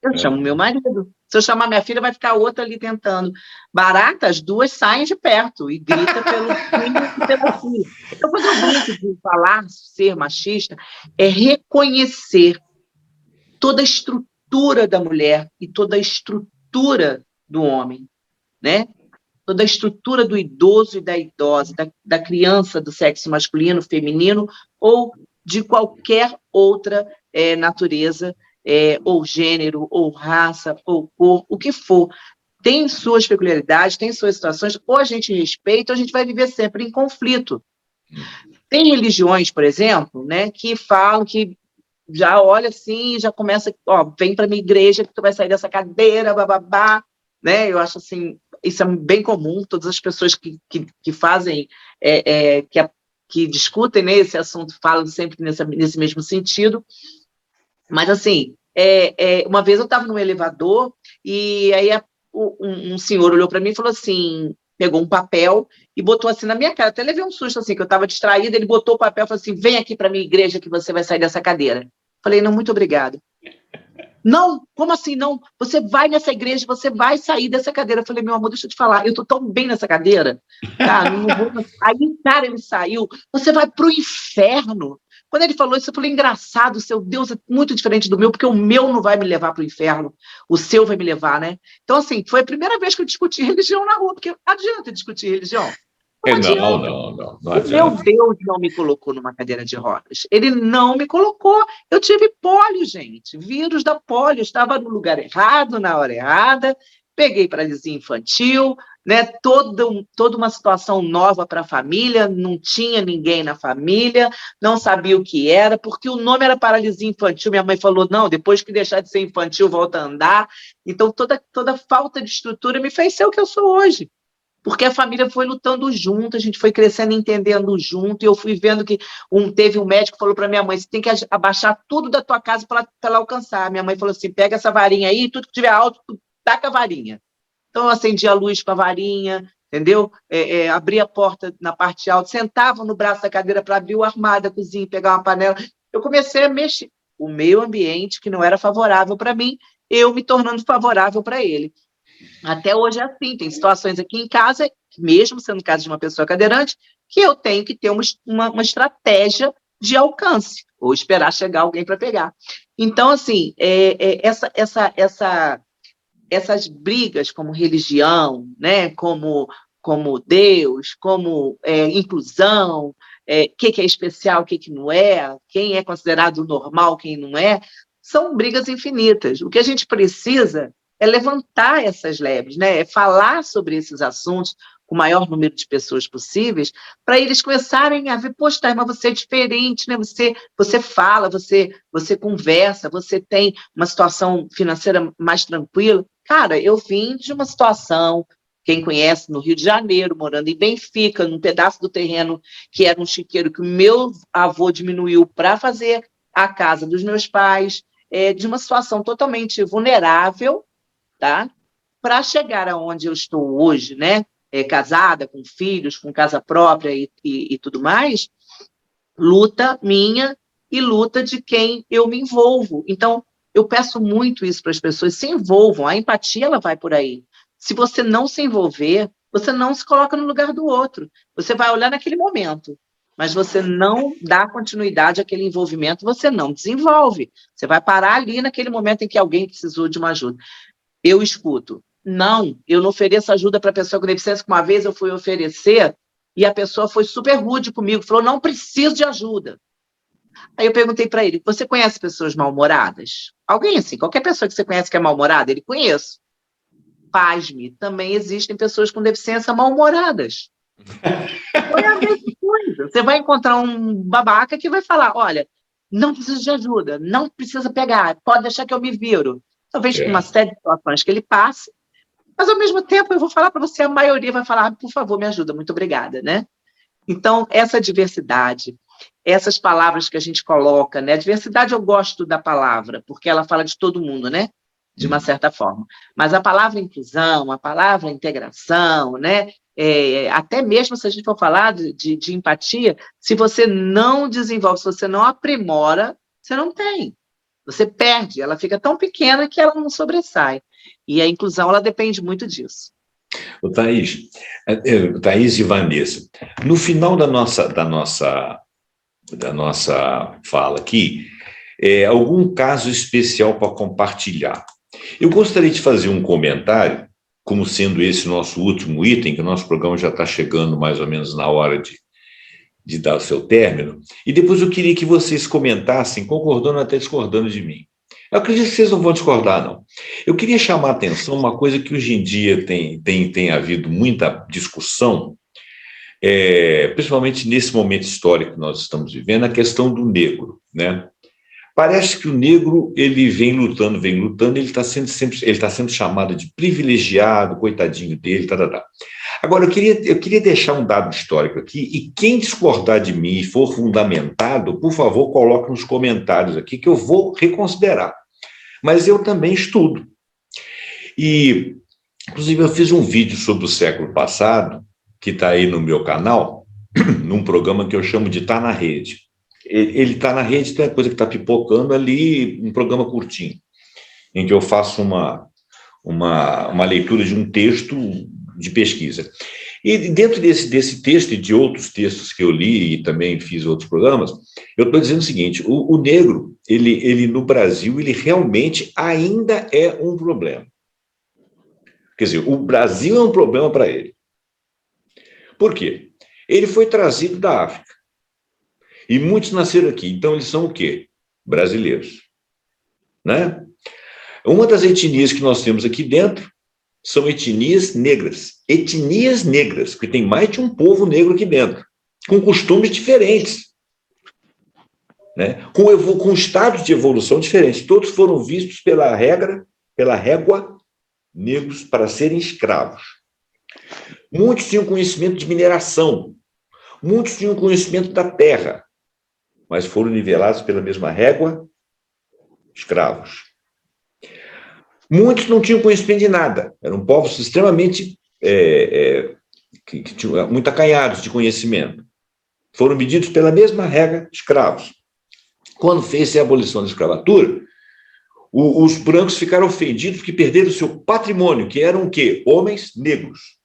eu chamo meu marido. Se eu chamar minha filha, vai ficar outra ali tentando. Barata, as duas saem de perto e grita pelo filho e pela filha. Então, quando eu brinco de falar ser machista, é reconhecer toda a estrutura da mulher e toda a estrutura do homem, né? Toda a estrutura do idoso e da idosa, da criança do sexo masculino, feminino, ou de qualquer outra natureza, ou gênero, ou raça, ou cor, o que for. Tem suas peculiaridades, tem suas situações, ou a gente respeita, ou a gente vai viver sempre em conflito. Tem religiões, por exemplo, né, que falam que já olha assim, já começa, vem para minha igreja que tu vai sair dessa cadeira, bababá, né? Eu acho assim, isso é bem comum, todas as pessoas que fazem, que discutem, né, esse assunto, falam sempre nesse mesmo sentido, mas assim, uma vez eu estava num elevador e aí um senhor olhou para mim e falou assim, pegou um papel e botou assim na minha cara, até levei um susto assim, que eu estava distraída, ele botou o papel e falou assim, vem aqui para minha igreja que você vai sair dessa cadeira. Falei, não, muito obrigado. Não, como assim não? Você vai nessa igreja, você vai sair dessa cadeira. Eu falei, meu amor, deixa eu te falar, eu estou tão bem nessa cadeira. Tá, não vou... Aí, cara, ele saiu, você vai para o inferno. Quando ele falou isso, eu falei, engraçado, o seu Deus é muito diferente do meu, porque o meu não vai me levar para o inferno, o seu vai me levar, né? Então, assim, foi a primeira vez que eu discuti religião na rua, porque não adianta discutir religião. Não adianta. Não adianta. Meu Deus não me colocou numa cadeira de rodas. Ele não me colocou. Eu tive pólio, gente. Vírus da pólio. Eu estava no lugar errado, na hora errada. peguei paralisia infantil, né? Toda uma situação nova para a família, não tinha ninguém na família, não sabia o que era, porque o nome era paralisia infantil. Minha mãe falou, não, depois que deixar de ser infantil, volta a andar. Então, toda falta de estrutura me fez ser o que eu sou hoje. Porque a família foi lutando junto, a gente foi crescendo, entendendo junto, e eu fui vendo que teve um médico que falou para minha mãe, você tem que abaixar tudo da tua casa para ela alcançar. Minha mãe falou assim, pega essa varinha aí, tudo que tiver alto, tu taca a varinha. Então, eu acendia a luz com a varinha, entendeu? Abria a porta na parte alta, sentava no braço da cadeira para abrir o armário da cozinha, pegar uma panela. Eu comecei a mexer. O meio ambiente, que não era favorável para mim, eu me tornando favorável para ele. Até hoje é assim, tem situações aqui em casa, mesmo sendo casa de uma pessoa cadeirante, que eu tenho que ter uma estratégia de alcance, ou esperar chegar alguém para pegar. Então, assim, essas brigas como religião, né, como Deus, como inclusão, o que é especial, o que não é, quem é considerado normal, quem não é, são brigas infinitas. O que a gente precisa é levantar essas lebres, né? É falar sobre esses assuntos com o maior número de pessoas possíveis, para eles começarem a ver, poxa, mas você é diferente, né? Você fala, você conversa, você tem uma situação financeira mais tranquila. Cara, eu vim de uma situação, quem conhece, no Rio de Janeiro, morando em Benfica, num pedaço do terreno que era um chiqueiro que o meu avô diminuiu para fazer a casa dos meus pais, de uma situação totalmente vulnerável, tá? Para chegar aonde eu estou hoje, né? Casada, com filhos, com casa própria e tudo mais, luta minha e luta de quem eu me envolvo. Então, eu peço muito isso para as pessoas, se envolvam, a empatia ela vai por aí. Se você não se envolver, você não se coloca no lugar do outro. Você vai olhar naquele momento, mas você não dá continuidade àquele envolvimento, você não desenvolve. Você vai parar ali naquele momento em que alguém precisou de uma ajuda. Eu escuto. Não, eu não ofereço ajuda para a pessoa com deficiência, que uma vez eu fui oferecer e a pessoa foi super rude comigo, falou, não preciso de ajuda. Aí eu perguntei para ele, você conhece pessoas mal-humoradas? Alguém assim, qualquer pessoa que você conhece que é mal-humorada? Ele, conheço. Pasme, também existem pessoas com deficiência mal-humoradas. Foi a mesma coisa. Você vai encontrar um babaca que vai falar, olha, não precisa de ajuda, não precisa pegar, pode deixar que eu me viro. Talvez com uma série de situações que ele passe, mas, ao mesmo tempo, eu vou falar para você, a maioria vai falar, por favor, me ajuda, muito obrigada, né? Então, essa diversidade, essas palavras que a gente coloca, né? A diversidade, eu gosto da palavra, porque ela fala de todo mundo, né? De uma certa forma. Mas a palavra inclusão, a palavra integração, né? Até mesmo se a gente for falar de empatia, se você não desenvolve, se você não aprimora, você não tem. Você perde, ela fica tão pequena que ela não sobressai. E a inclusão, ela depende muito disso. O Thaís e Vanessa, no final da nossa fala aqui, algum caso especial para compartilhar. Eu gostaria de fazer um comentário, como sendo esse nosso último item, que o nosso programa já está chegando mais ou menos na hora de dar o seu término, e depois eu queria que vocês comentassem, concordando ou até discordando de mim. Eu acredito que vocês não vão discordar, não. Eu queria chamar a atenção uma coisa que hoje em dia tem havido muita discussão, principalmente nesse momento histórico que nós estamos vivendo, a questão do negro, né? Parece que o negro, ele vem lutando, ele está sendo chamado de privilegiado, coitadinho dele, tá. Agora, eu queria deixar um dado histórico aqui, e quem discordar de mim e for fundamentado, por favor, coloque nos comentários aqui, que eu vou reconsiderar. Mas eu também estudo. E, inclusive, eu fiz um vídeo sobre o século passado, que está aí no meu canal, num programa que eu chamo de Tá na Rede. Ele está na rede, tem uma coisa que está pipocando ali, um programa curtinho, em que eu faço uma leitura de um texto de pesquisa. E dentro desse texto e de outros textos que eu li e também fiz outros programas, eu estou dizendo o seguinte, o negro, ele no Brasil, ele realmente ainda é um problema. Quer dizer, o Brasil é um problema para ele. Por quê? Ele foi trazido da África. E muitos nasceram aqui. Então, eles são o quê? Brasileiros. Né? Uma das etnias que nós temos aqui dentro são etnias negras, porque tem mais de um povo negro aqui dentro, com costumes diferentes, né? Com estados de evolução diferentes. Todos foram vistos pela régua, negros para serem escravos. Muitos tinham conhecimento de mineração, muitos tinham conhecimento da terra, mas foram nivelados pela mesma régua, escravos. Muitos não tinham conhecimento de nada, eram povos extremamente que tinham muito acanhados de conhecimento. Foram medidos pela mesma regra, escravos. Quando fez-se a abolição da escravatura, os brancos ficaram ofendidos porque perderam o seu patrimônio, que eram o quê? Homens negros.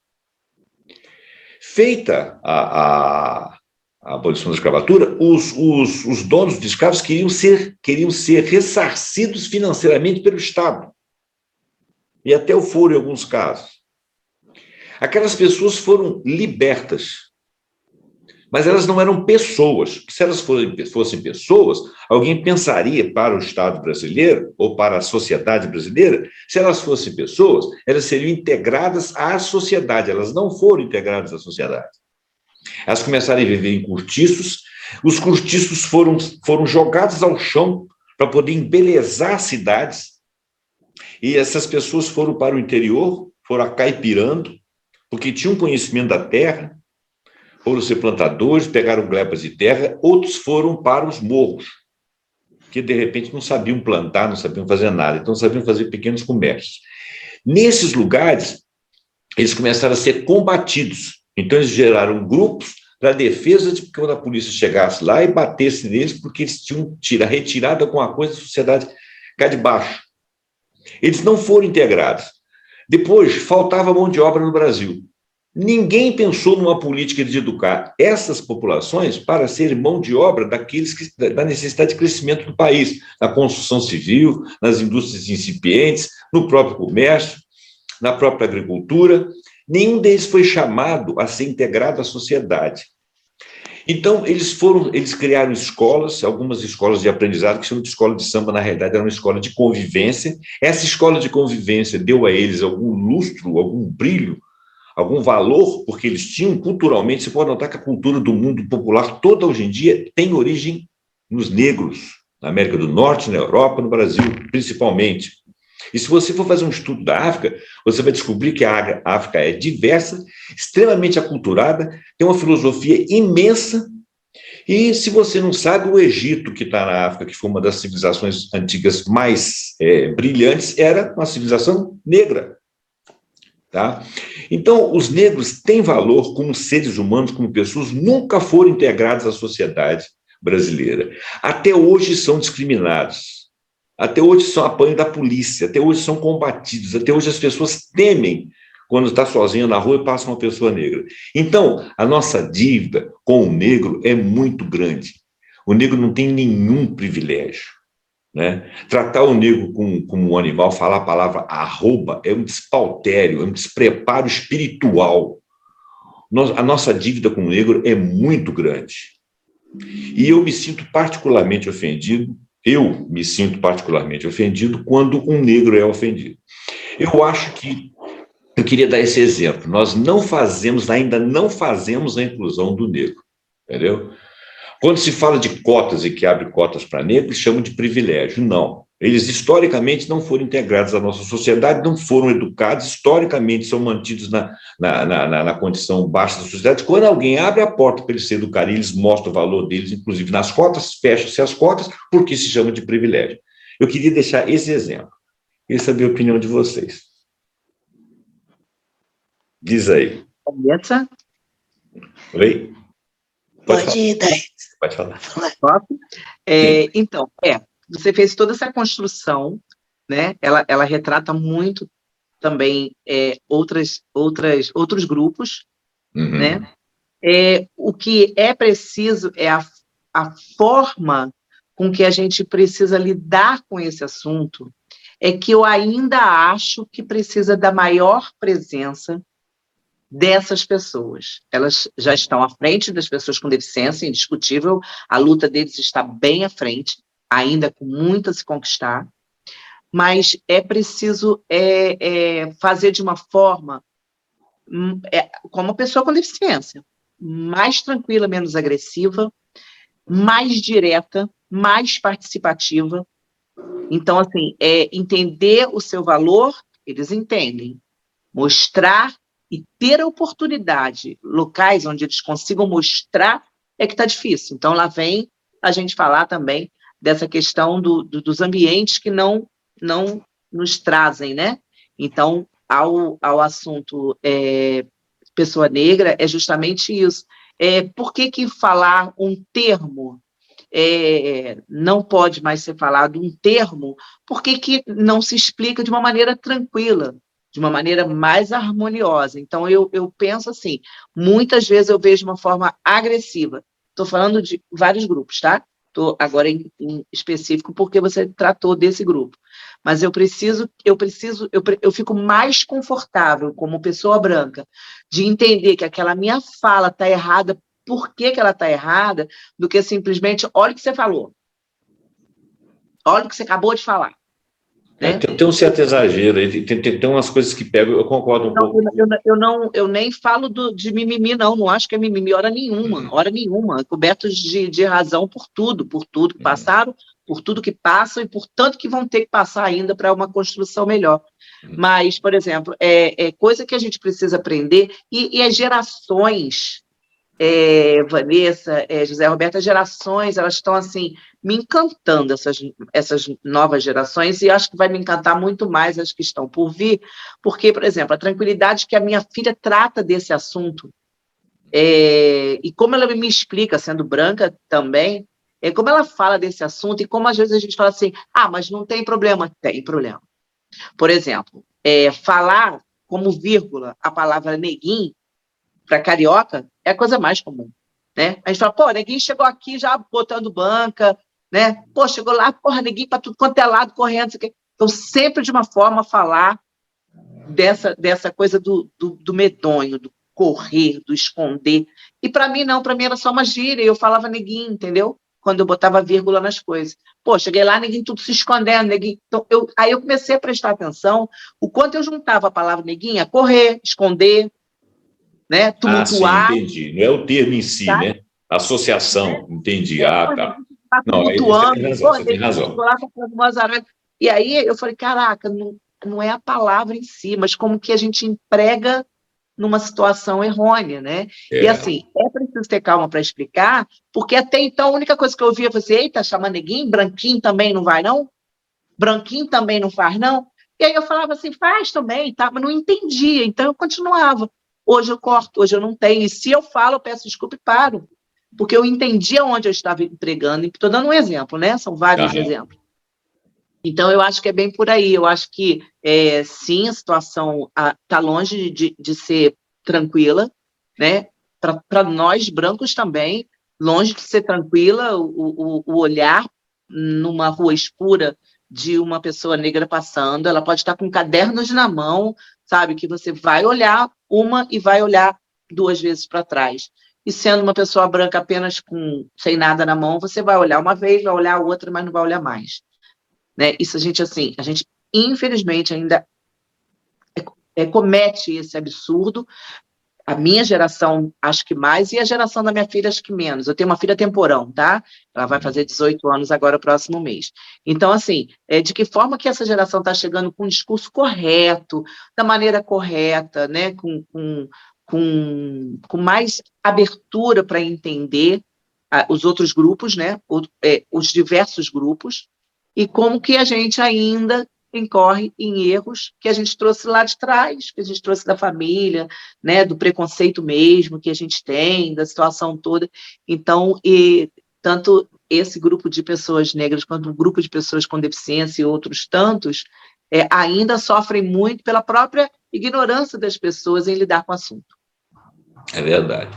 Feita a abolição da escravatura, os donos de escravos queriam ser ressarcidos financeiramente pelo Estado. E até o foram em alguns casos. Aquelas pessoas foram libertas, mas elas não eram pessoas. Se elas fossem pessoas, alguém pensaria para o Estado brasileiro ou para a sociedade brasileira, se elas fossem pessoas, elas seriam integradas à sociedade. Elas não foram integradas à sociedade. Elas começaram a viver em cortiços, os cortiços foram jogados ao chão para poder embelezar cidades, e essas pessoas foram para o interior, foram acaipirando, porque tinham conhecimento da terra, foram ser plantadores, pegaram glebas de terra, outros foram para os morros, que de repente não sabiam plantar, não sabiam fazer nada, então sabiam fazer pequenos comércios. Nesses lugares, eles começaram a ser combatidos, então eles geraram grupos para a defesa de que quando a polícia chegasse lá e batesse neles, porque eles tinham retirado alguma coisa da sociedade cá de baixo. Eles não foram integrados. Depois, faltava mão de obra no Brasil. Ninguém pensou numa política de educar essas populações para ser mão de obra da necessidade de crescimento do país, na construção civil, nas indústrias incipientes, no próprio comércio, na própria agricultura. Nenhum deles foi chamado a ser integrado à sociedade. Então, eles criaram escolas, algumas escolas de aprendizado, que chamam de escola de samba, na realidade era uma escola de convivência. Essa escola de convivência deu a eles algum lustro, algum brilho, algum valor, porque eles tinham culturalmente, você pode notar que a cultura do mundo popular toda hoje em dia tem origem nos negros, na América do Norte, na Europa, no Brasil, principalmente. E se você for fazer um estudo da África, você vai descobrir que a África é diversa, extremamente aculturada, tem uma filosofia imensa, e se você não sabe, o Egito, que está na África, que foi uma das civilizações antigas mais brilhantes, era uma civilização negra. Tá? Então, os negros têm valor como seres humanos, como pessoas, nunca foram integrados à sociedade brasileira. Até hoje são discriminados. Até hoje são apanho da polícia, até hoje são combatidos, até hoje as pessoas temem quando está sozinho na rua e passa uma pessoa negra. Então, a nossa dívida com o negro é muito grande. O negro não tem nenhum privilégio, né? Tratar o negro como um animal, falar a palavra arroba, é um despautério, é um despreparo espiritual. A nossa dívida com o negro é muito grande. E eu me sinto particularmente ofendido quando um negro é ofendido. Eu queria dar esse exemplo. Nós ainda não fazemos a inclusão do negro, entendeu? Quando se fala de cotas e que abre cotas para negros, chamam de privilégio. Não. Eles, historicamente, não foram integrados à nossa sociedade, não foram educados, historicamente são mantidos na condição baixa da sociedade. Quando alguém abre a porta para eles se educarem, eles mostram o valor deles, inclusive nas cotas, fecham-se as cotas, porque se chama de privilégio. Eu queria deixar esse exemplo. Queria saber a opinião de vocês. Diz aí. Oi? Pode ir, Thaís. Pode falar. Então, você fez toda essa construção, né? Ela retrata muito também outros grupos, né? O que é preciso é a forma com que a gente precisa lidar com esse assunto, é que eu ainda acho que precisa da maior presença dessas pessoas. Elas já estão à frente das pessoas com deficiência, indiscutível, a luta deles está bem à frente, ainda com muito a se conquistar, mas é preciso fazer de uma forma, como uma pessoa com deficiência, mais tranquila, menos agressiva, mais direta, mais participativa. Então, assim, entender o seu valor, eles entendem. Mostrar e ter a oportunidade, locais onde eles consigam mostrar, é que está difícil. Então, lá vem a gente falar também dessa questão dos ambientes que não nos trazem, né? Então, ao assunto pessoa negra, é justamente isso. Por que falar um termo não pode mais ser falado um termo? Por que não se explica de uma maneira tranquila, de uma maneira mais harmoniosa? Então, eu penso assim, muitas vezes eu vejo de uma forma agressiva. Estou falando de vários grupos, tá? Estou agora em específico porque você tratou desse grupo. Mas eu fico mais confortável como pessoa branca de entender que aquela minha fala está errada, por que ela está errada, do que simplesmente, olha o que você falou. Olha o que você acabou de falar. Né? Tem um certo exagero, tem umas coisas que pegam, eu concordo um pouco. Eu nem falo de mimimi, não acho que é mimimi, hora nenhuma, cobertos de razão por tudo que passaram, por tudo que passam e por tanto que vão ter que passar ainda para uma construção melhor. Mas, por exemplo, é coisa que a gente precisa aprender, e as gerações, Vanessa, José Roberto, as gerações, elas estão assim, me encantando, essas novas gerações, e acho que vai me encantar muito mais as que estão por vir, porque, por exemplo, a tranquilidade que a minha filha trata desse assunto, e como ela me explica, sendo branca também, como ela fala desse assunto, e como às vezes a gente fala assim, mas não tem problema. Tem problema. Por exemplo, falar como vírgula a palavra neguinho, para carioca, é a coisa mais comum, né? A gente fala, pô, neguinho chegou aqui já botando banca, né? Pô, chegou lá, porra, neguinho para tudo quanto é lado, correndo, não sei o quê. Então, sempre de uma forma falar dessa coisa do medonho, do correr, do esconder. E para mim, não, para mim era só uma gíria, eu falava neguinho, entendeu? Quando eu botava vírgula nas coisas. Pô, cheguei lá, neguinho tudo se escondendo, neguinho. Então, aí eu comecei a prestar atenção o quanto eu juntava a palavra neguinho a correr, esconder, né? Tumultuar. Sim, entendi. Não é o termo em si, tá? Né? Associação, entendi. Tá. Não, você tem razão. E aí eu falei, caraca, não é a palavra em si, mas como que a gente emprega numa situação errônea, né? E assim, é preciso ter calma para explicar, porque até então a única coisa que eu ouvia foi assim, eita, chama neguinho, branquinho também não vai, não? Branquinho também não faz, não? E aí eu falava assim, faz também, tá? Mas não entendia, então eu continuava. Hoje eu corto, hoje eu não tenho. E se eu falo, eu peço desculpa e paro. Porque eu entendia onde eu estava empregando. Estou dando um exemplo, né? São vários exemplos. Então, eu acho que é bem por aí. Eu acho que, sim, a situação está longe de ser tranquila, né? Para nós, brancos também, longe de ser tranquila, o olhar numa rua escura de uma pessoa negra passando, ela pode estar com cadernos na mão, sabe, que você vai olhar uma e vai olhar 2 vezes para trás. E sendo uma pessoa branca apenas sem nada na mão, você vai olhar uma vez, vai olhar outra, mas não vai olhar mais. Né? Isso a gente infelizmente, ainda comete esse absurdo. A minha geração, acho que mais, e a geração da minha filha, acho que menos. Eu tenho uma filha temporão, tá? Ela vai fazer 18 anos agora, próximo mês. Então, assim, de que forma que essa geração está chegando com um discurso correto, da maneira correta, né? Com mais abertura para entender os outros grupos, né? Os diversos grupos, e como que a gente ainda incorre em erros que a gente trouxe lá de trás, que a gente trouxe da família, né, do preconceito mesmo que a gente tem, da situação toda. Então, tanto esse grupo de pessoas negras quanto o grupo de pessoas com deficiência e outros tantos, ainda sofrem muito pela própria ignorância das pessoas em lidar com o assunto. É verdade.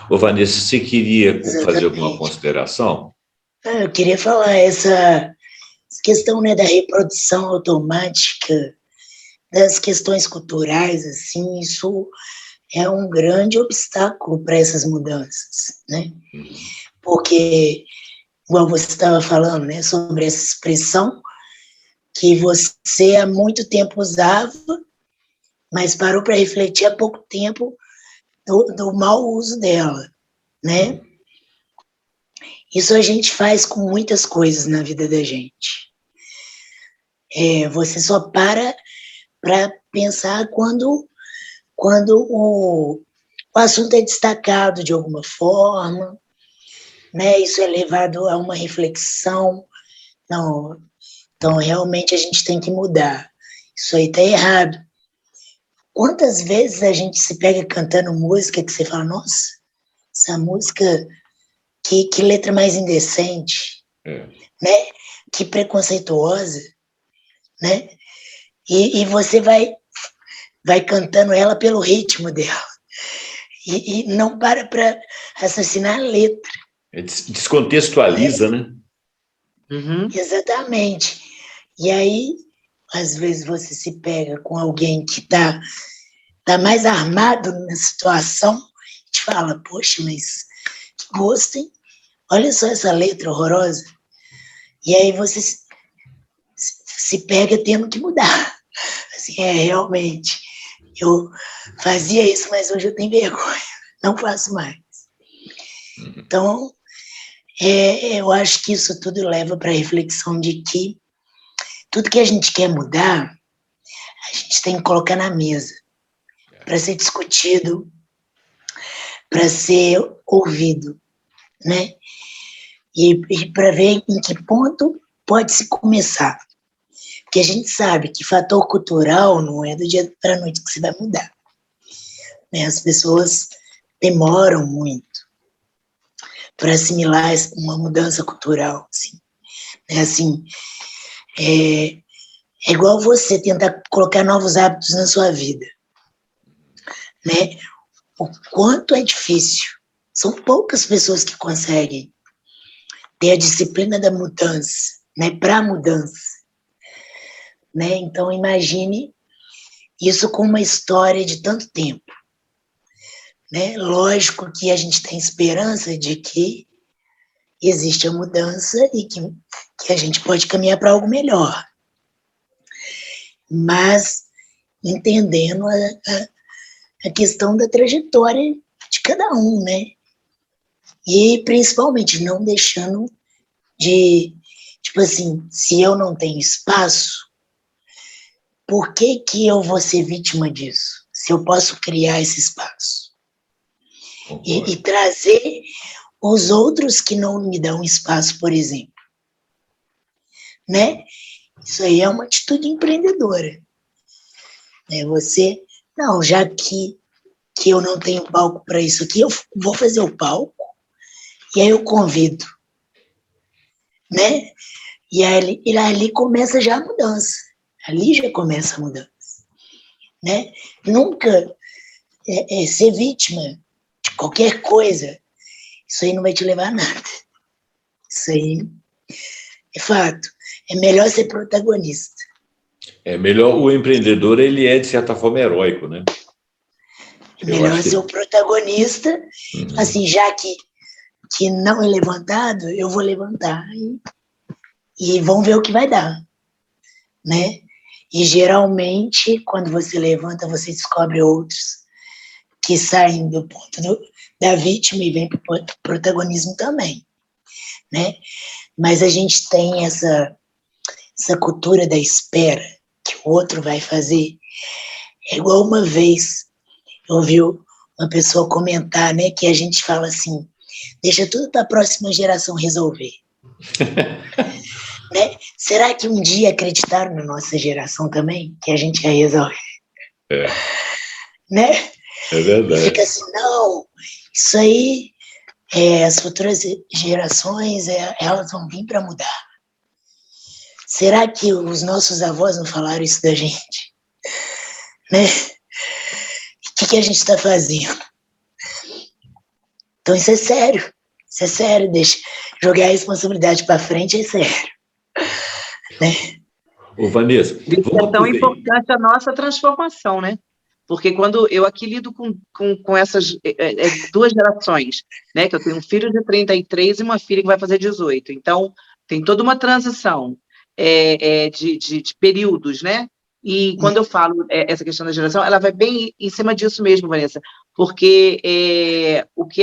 Ô, Vanessa, você queria fazer alguma consideração? Eu queria falar essa questão, né, da reprodução automática, das questões culturais, assim, isso é um grande obstáculo para essas mudanças, né? Porque, igual você estava falando, né, sobre essa expressão, que você há muito tempo usava, mas parou para refletir há pouco tempo do mau uso dela, né? Isso a gente faz com muitas coisas na vida da gente. Você só para pensar quando o assunto é destacado de alguma forma, né? Isso é levado a uma reflexão. Não, então, realmente, a gente tem que mudar. Isso aí está errado. Quantas vezes a gente se pega cantando música que você fala, nossa, essa música, que letra mais indecente, né? Que preconceituosa, né? E você vai cantando ela pelo ritmo dela. E não para assassinar a letra. Descontextualiza, né? Uhum. Exatamente. E aí, às vezes, você se pega com alguém que tá mais armado na situação e te fala, poxa, mas que gosto, hein? Olha só essa letra horrorosa. E aí você se pega tendo que mudar. Assim, realmente, eu fazia isso, mas hoje eu tenho vergonha. Não faço mais. Então, eu acho que isso tudo leva para a reflexão de que tudo que a gente quer mudar, a gente tem que colocar na mesa para ser discutido, para ser ouvido, né? E para ver em que ponto pode se começar. Porque a gente sabe que fator cultural não é do dia para a noite que você vai mudar. Né? As pessoas demoram muito para assimilar uma mudança cultural. Assim. É igual você tentar colocar novos hábitos na sua vida. Né? O quanto é difícil. São poucas pessoas que conseguem ter a disciplina da mudança, né? Para a mudança. Né? Então, imagine isso com uma história de tanto tempo. Né? Lógico que a gente tem esperança de que existe a mudança e que a gente pode caminhar para algo melhor. Mas entendendo a questão da trajetória de cada um, né? E principalmente não deixando de, tipo assim, se eu não tenho espaço, por que eu vou ser vítima disso? Se eu posso criar esse espaço. E trazer os outros que não me dão espaço, por exemplo. Né? Isso aí é uma atitude empreendedora. Né? Você, não, já que eu não tenho palco para isso aqui, eu vou fazer o palco e aí eu convido. Né? E ali começa já a mudança. Ali já começa a mudança. Né? Nunca ser vítima de qualquer coisa, isso aí não vai te levar a nada. Isso aí é fato. É melhor ser protagonista. É melhor, o empreendedor, ele é, de certa forma, heróico, né? É melhor ser o protagonista, assim, já que não é levantado, eu vou levantar. E vamos ver o que vai dar. Né? E geralmente, quando você levanta, você descobre outros que saem do ponto da vítima e vêm para o protagonismo também. Né? Mas a gente tem essa cultura da espera, que o outro vai fazer. É igual uma vez, eu ouvi uma pessoa comentar, né, que a gente fala assim, deixa tudo para a próxima geração resolver. Né? Será que um dia acreditaram na nossa geração também, que a gente ia resolver? Né? É verdade. E fica assim, não, isso aí, as futuras gerações, elas vão vir para mudar. Será que os nossos avós não falaram isso da gente? Né? O que a gente está fazendo? Então isso é sério, deixa jogar a responsabilidade para frente, é sério. Né? Ô, Vanessa, é tão importante a nossa transformação, né? Porque quando eu aqui lido com essas duas gerações, né? Que eu tenho um filho de 33 e uma filha que vai fazer 18. Então, tem toda uma transição. de períodos, né? E quando eu falo essa questão da geração, ela vai bem em cima disso mesmo, Vanessa, porque o que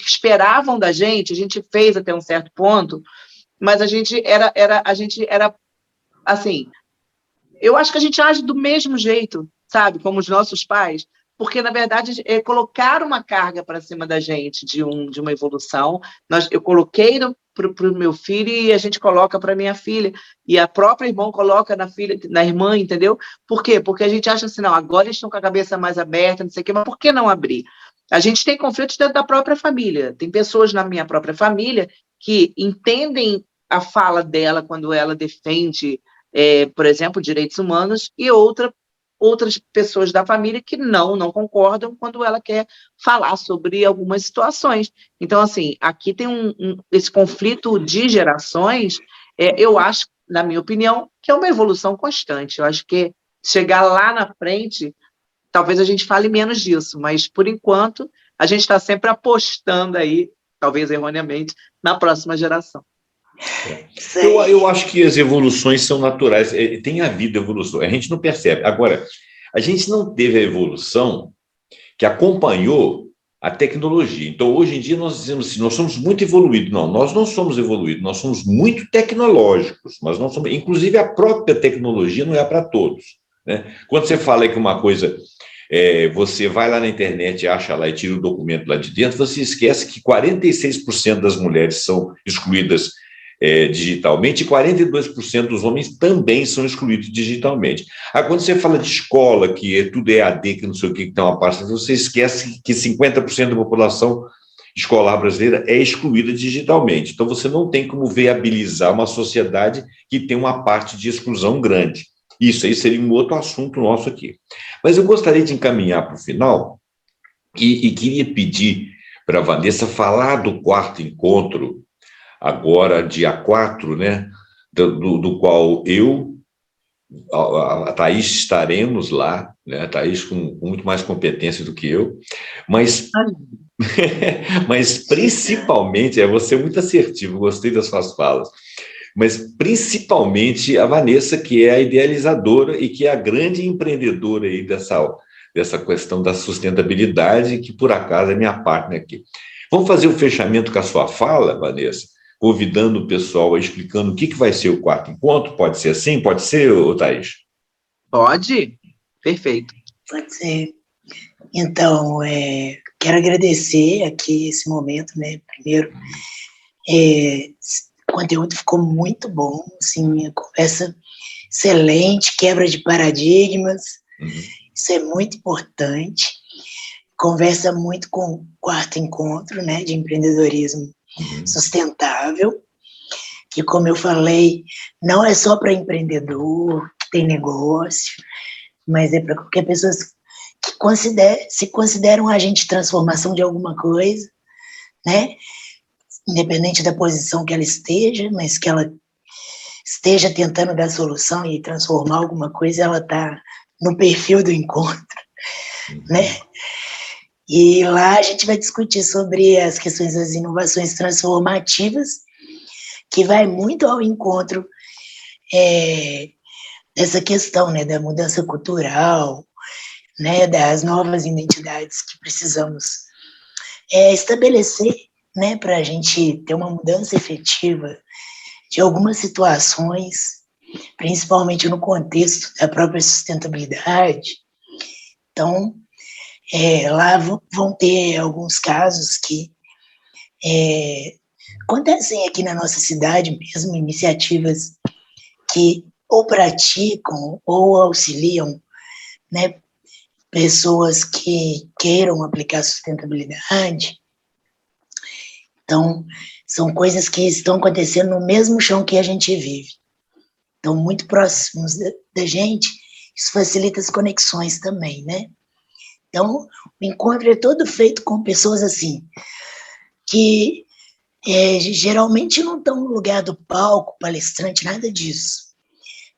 esperavam da gente, a gente fez até um certo ponto, mas a gente era assim, eu acho que a gente age do mesmo jeito, sabe, como os nossos pais, porque, na verdade, colocaram uma carga para cima da gente de uma evolução. Eu coloquei para o meu filho e a gente coloca para a minha filha, e a própria irmã coloca na irmã, entendeu? Por quê? Porque a gente acha assim, não, agora eles estão com a cabeça mais aberta, não sei o quê, mas por que não abrir? A gente tem conflitos dentro da própria família. Tem pessoas na minha própria família que entendem a fala dela quando ela defende, por exemplo, direitos humanos, e outras pessoas da família que não concordam quando ela quer falar sobre algumas situações. Então, assim, aqui tem esse conflito de gerações, eu acho, na minha opinião, que é uma evolução constante. Eu acho que chegar lá na frente, talvez a gente fale menos disso, mas, por enquanto, a gente está sempre apostando aí, talvez erroneamente, na próxima geração. Eu acho que as evoluções são naturais, tem havido evolução, a gente não percebe. Agora, a gente não teve a evolução que acompanhou a tecnologia. Então, hoje em dia, nós dizemos assim, nós somos muito evoluídos. Não, nós não somos evoluídos, nós somos muito tecnológicos, mas não somos, inclusive a própria tecnologia não é para todos, né? Quando você fala que uma coisa, você vai lá na internet, acha lá e tira o documento lá de dentro, você esquece que 46% das mulheres são excluídas digitalmente, e 42% dos homens também são excluídos digitalmente. Quando você fala de escola, que tudo é AD, que não sei o que tem uma parte, você esquece que 50% da população escolar brasileira é excluída digitalmente. Então, você não tem como viabilizar uma sociedade que tem uma parte de exclusão grande. Isso aí seria um outro assunto nosso aqui. Mas eu gostaria de encaminhar para o final e queria pedir para a Vanessa falar do quarto encontro, agora, dia 4, né, do qual a Thaís estaremos lá, né, a Thaís com muito mais competência do que eu, mas principalmente, você é muito assertivo, gostei das suas falas, mas principalmente a Vanessa, que é a idealizadora e que é a grande empreendedora aí dessa questão da sustentabilidade, que por acaso é minha partner aqui. Vamos fazer o fechamento com a sua fala, Vanessa? Convidando o pessoal, explicando o que vai ser o quarto encontro. Pode ser assim? Pode ser, Thaís? Pode. Perfeito. Pode ser. Então, quero agradecer aqui esse momento, né? Primeiro, o conteúdo ficou muito bom, assim, a conversa excelente, quebra de paradigmas, isso é muito importante. Conversa muito com o quarto encontro, né, de empreendedorismo sustentável, que, como eu falei, não é só para empreendedor que tem negócio, mas é para qualquer pessoa que se considera um agente de transformação de alguma coisa, né, independente da posição que ela esteja, mas que ela esteja tentando dar solução e transformar alguma coisa, ela está no perfil do encontro, né? E lá a gente vai discutir sobre as questões das inovações transformativas, que vai muito ao encontro dessa questão, né, da mudança cultural, né, das novas identidades que precisamos estabelecer, né, para a gente ter uma mudança efetiva de algumas situações, principalmente no contexto da própria sustentabilidade. Então, lá vão ter alguns casos que acontecem aqui na nossa cidade mesmo, iniciativas que ou praticam ou auxiliam, né, pessoas que queiram aplicar sustentabilidade. Então, são coisas que estão acontecendo no mesmo chão que a gente vive. Então, muito próximos da gente, isso facilita as conexões também, né? Então, o encontro é todo feito com pessoas assim, que geralmente não estão no lugar do palco, palestrante, nada disso,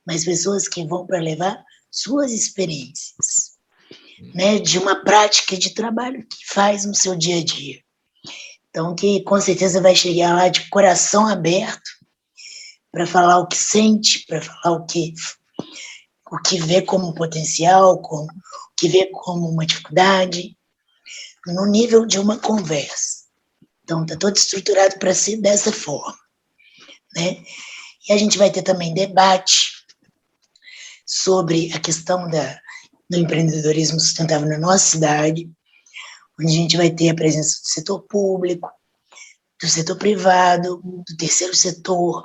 mas pessoas que vão para levar suas experiências, né, de uma prática de trabalho que faz no seu dia a dia. Então, que com certeza vai chegar lá de coração aberto para falar o que sente, para falar o que vê como potencial, o que vê como uma dificuldade, no nível de uma conversa. Então, está todo estruturado para ser dessa forma, né? E a gente vai ter também debate sobre a questão do empreendedorismo sustentável na nossa cidade, onde a gente vai ter a presença do setor público, do setor privado, do terceiro setor,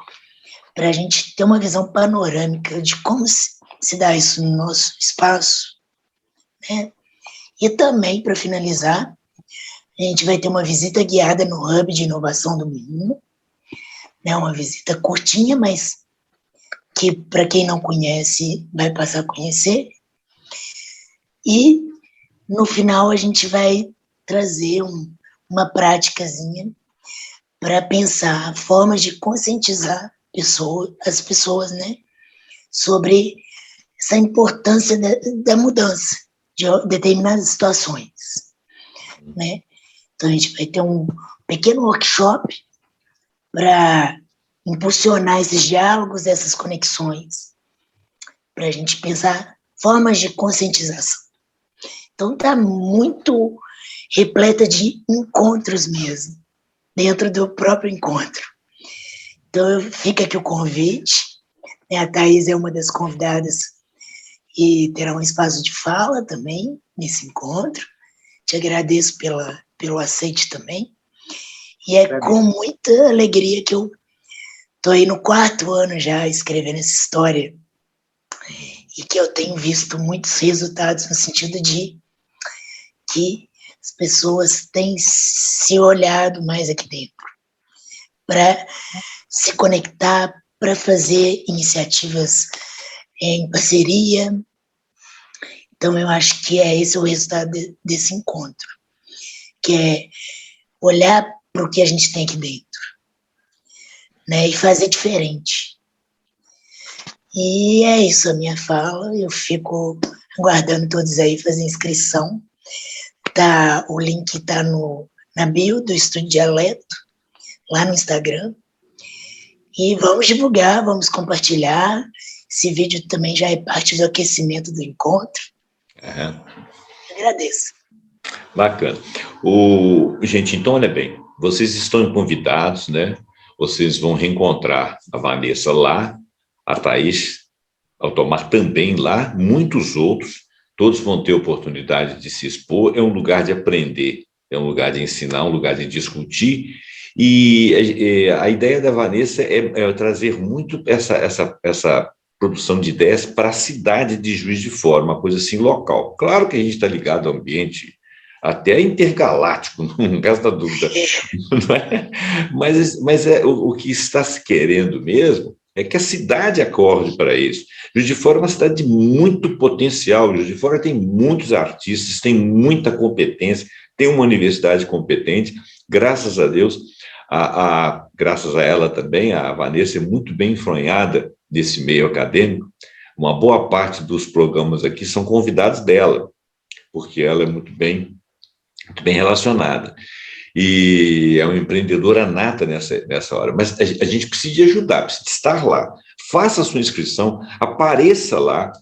para a gente ter uma visão panorâmica de como se dá isso no nosso espaço, né? E também, para finalizar, a gente vai ter uma visita guiada no Hub de Inovação do Minho, né? Uma visita curtinha, mas que, para quem não conhece, vai passar a conhecer. E, no final, a gente vai trazer uma práticazinha para pensar formas de conscientizar as pessoas, né, sobre essa importância da mudança de determinadas situações, né? Então, a gente vai ter um pequeno workshop para impulsionar esses diálogos, essas conexões, para a gente pensar formas de conscientização. Então, está muito repleta de encontros mesmo, dentro do próprio encontro. Então, fica aqui o convite, né? A Thaís é uma das convidadas e terá um espaço de fala também nesse encontro. Te agradeço pelo aceite também. E é com muita alegria que eu estou aí no 4º ano já escrevendo essa história e que eu tenho visto muitos resultados no sentido de que as pessoas têm se olhado mais aqui dentro para se conectar, para fazer iniciativas em parceria. Então, eu acho que esse o resultado desse encontro, que é olhar para o que a gente tem aqui dentro, né, e fazer diferente. E é isso a minha fala, eu fico aguardando todos aí fazer inscrição. O link está na bio do Estúdio Dialeto, lá no Instagram. E vamos divulgar, vamos compartilhar. Esse vídeo também já é parte do aquecimento do encontro. Agradeço. Bacana. Gente, então, olha bem, vocês estão convidados, né? Vocês vão reencontrar a Vanessa lá, a Thaís, ao tomar também lá, muitos outros, todos vão ter oportunidade de se expor. É um lugar de aprender, é um lugar de ensinar, um lugar de discutir. E a ideia da Vanessa é trazer muito essa produção de ideias para a cidade de Juiz de Fora, uma coisa assim local. Claro que a gente está ligado ao ambiente até intergaláctico, não resta dúvida, não é? Mas o que está se querendo mesmo é que a cidade acorde para isso. Juiz de Fora é uma cidade de muito potencial, Juiz de Fora tem muitos artistas, tem muita competência, tem uma universidade competente, graças a Deus, graças a ela também, a Vanessa é muito bem enfronhada desse meio acadêmico. Uma boa parte dos programas aqui são convidados dela, porque ela é muito bem relacionada. E é uma empreendedora nata nessa hora. Mas a gente precisa de ajudar, precisa de estar lá. Faça a sua inscrição, apareça lá,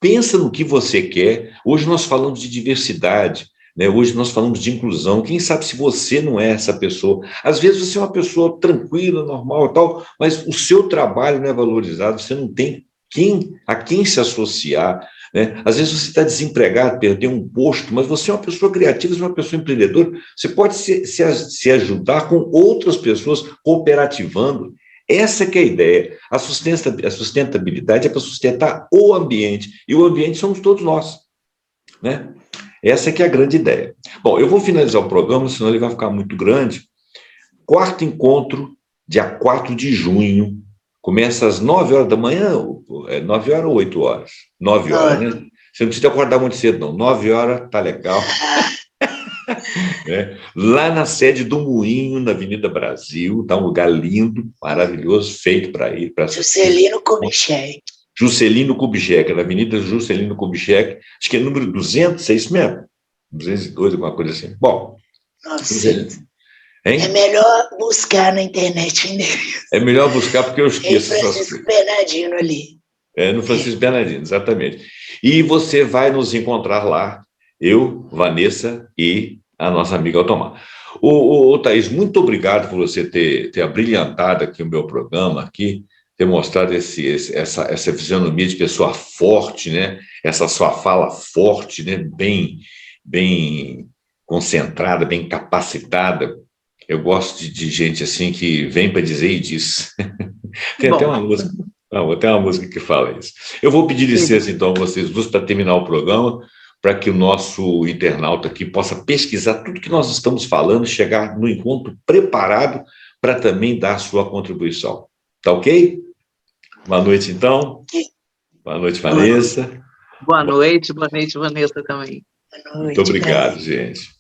pensa no que você quer. Hoje nós falamos de diversidade, né? Hoje nós falamos de inclusão. Quem sabe se você não é essa pessoa? Às vezes você é uma pessoa tranquila, normal e tal, mas o seu trabalho não é valorizado, você não tem a quem se associar, né? Às vezes você está desempregado, perdeu um posto, mas você é uma pessoa criativa, você é uma pessoa empreendedora, você pode se ajudar com outras pessoas, cooperativando. Essa que é a ideia. A sustentabilidade é para sustentar o ambiente, e o ambiente somos todos nós, né? Essa que é a grande ideia. Bom, eu vou finalizar o programa, senão ele vai ficar muito grande. 4º encontro, dia 4 de junho, começa às 9 horas da manhã, 9 horas ou 8 horas? 9 horas, né? Você não precisa acordar muito cedo, não. 9 horas, tá legal. Lá na sede do Moinho, na Avenida Brasil, tá um lugar lindo, maravilhoso, feito para ir. Juscelino Kubitschek. Juscelino Kubitschek, na Avenida Juscelino Kubitschek, acho que é número 200, é isso mesmo? 202, alguma coisa assim. Bom, Hein? É melhor buscar na internet ainda. É melhor buscar porque eu esqueço essas Francisco Bernardino ali. no Francisco Bernardino, exatamente. E você vai nos encontrar lá, eu, Vanessa e a nossa amiga Altomar. Ô, Thaís, muito obrigado por você ter abrilhantado aqui o meu programa, aqui, ter mostrado essa fisionomia de pessoa forte, né? Essa sua fala forte, né? Bem concentrada, bem capacitada. Eu gosto de gente assim que vem para dizer e diz. Tem até uma música. Não, tem uma música que fala isso. Eu vou pedir licença, então, a vocês duas para terminar o programa, para que o nosso internauta aqui possa pesquisar tudo que nós estamos falando, chegar no encontro preparado para também dar a sua contribuição. Tá ok? Boa noite, então. Boa noite, Vanessa. Boa noite, Vanessa também. Boa noite, Muito obrigado, prazer. gente.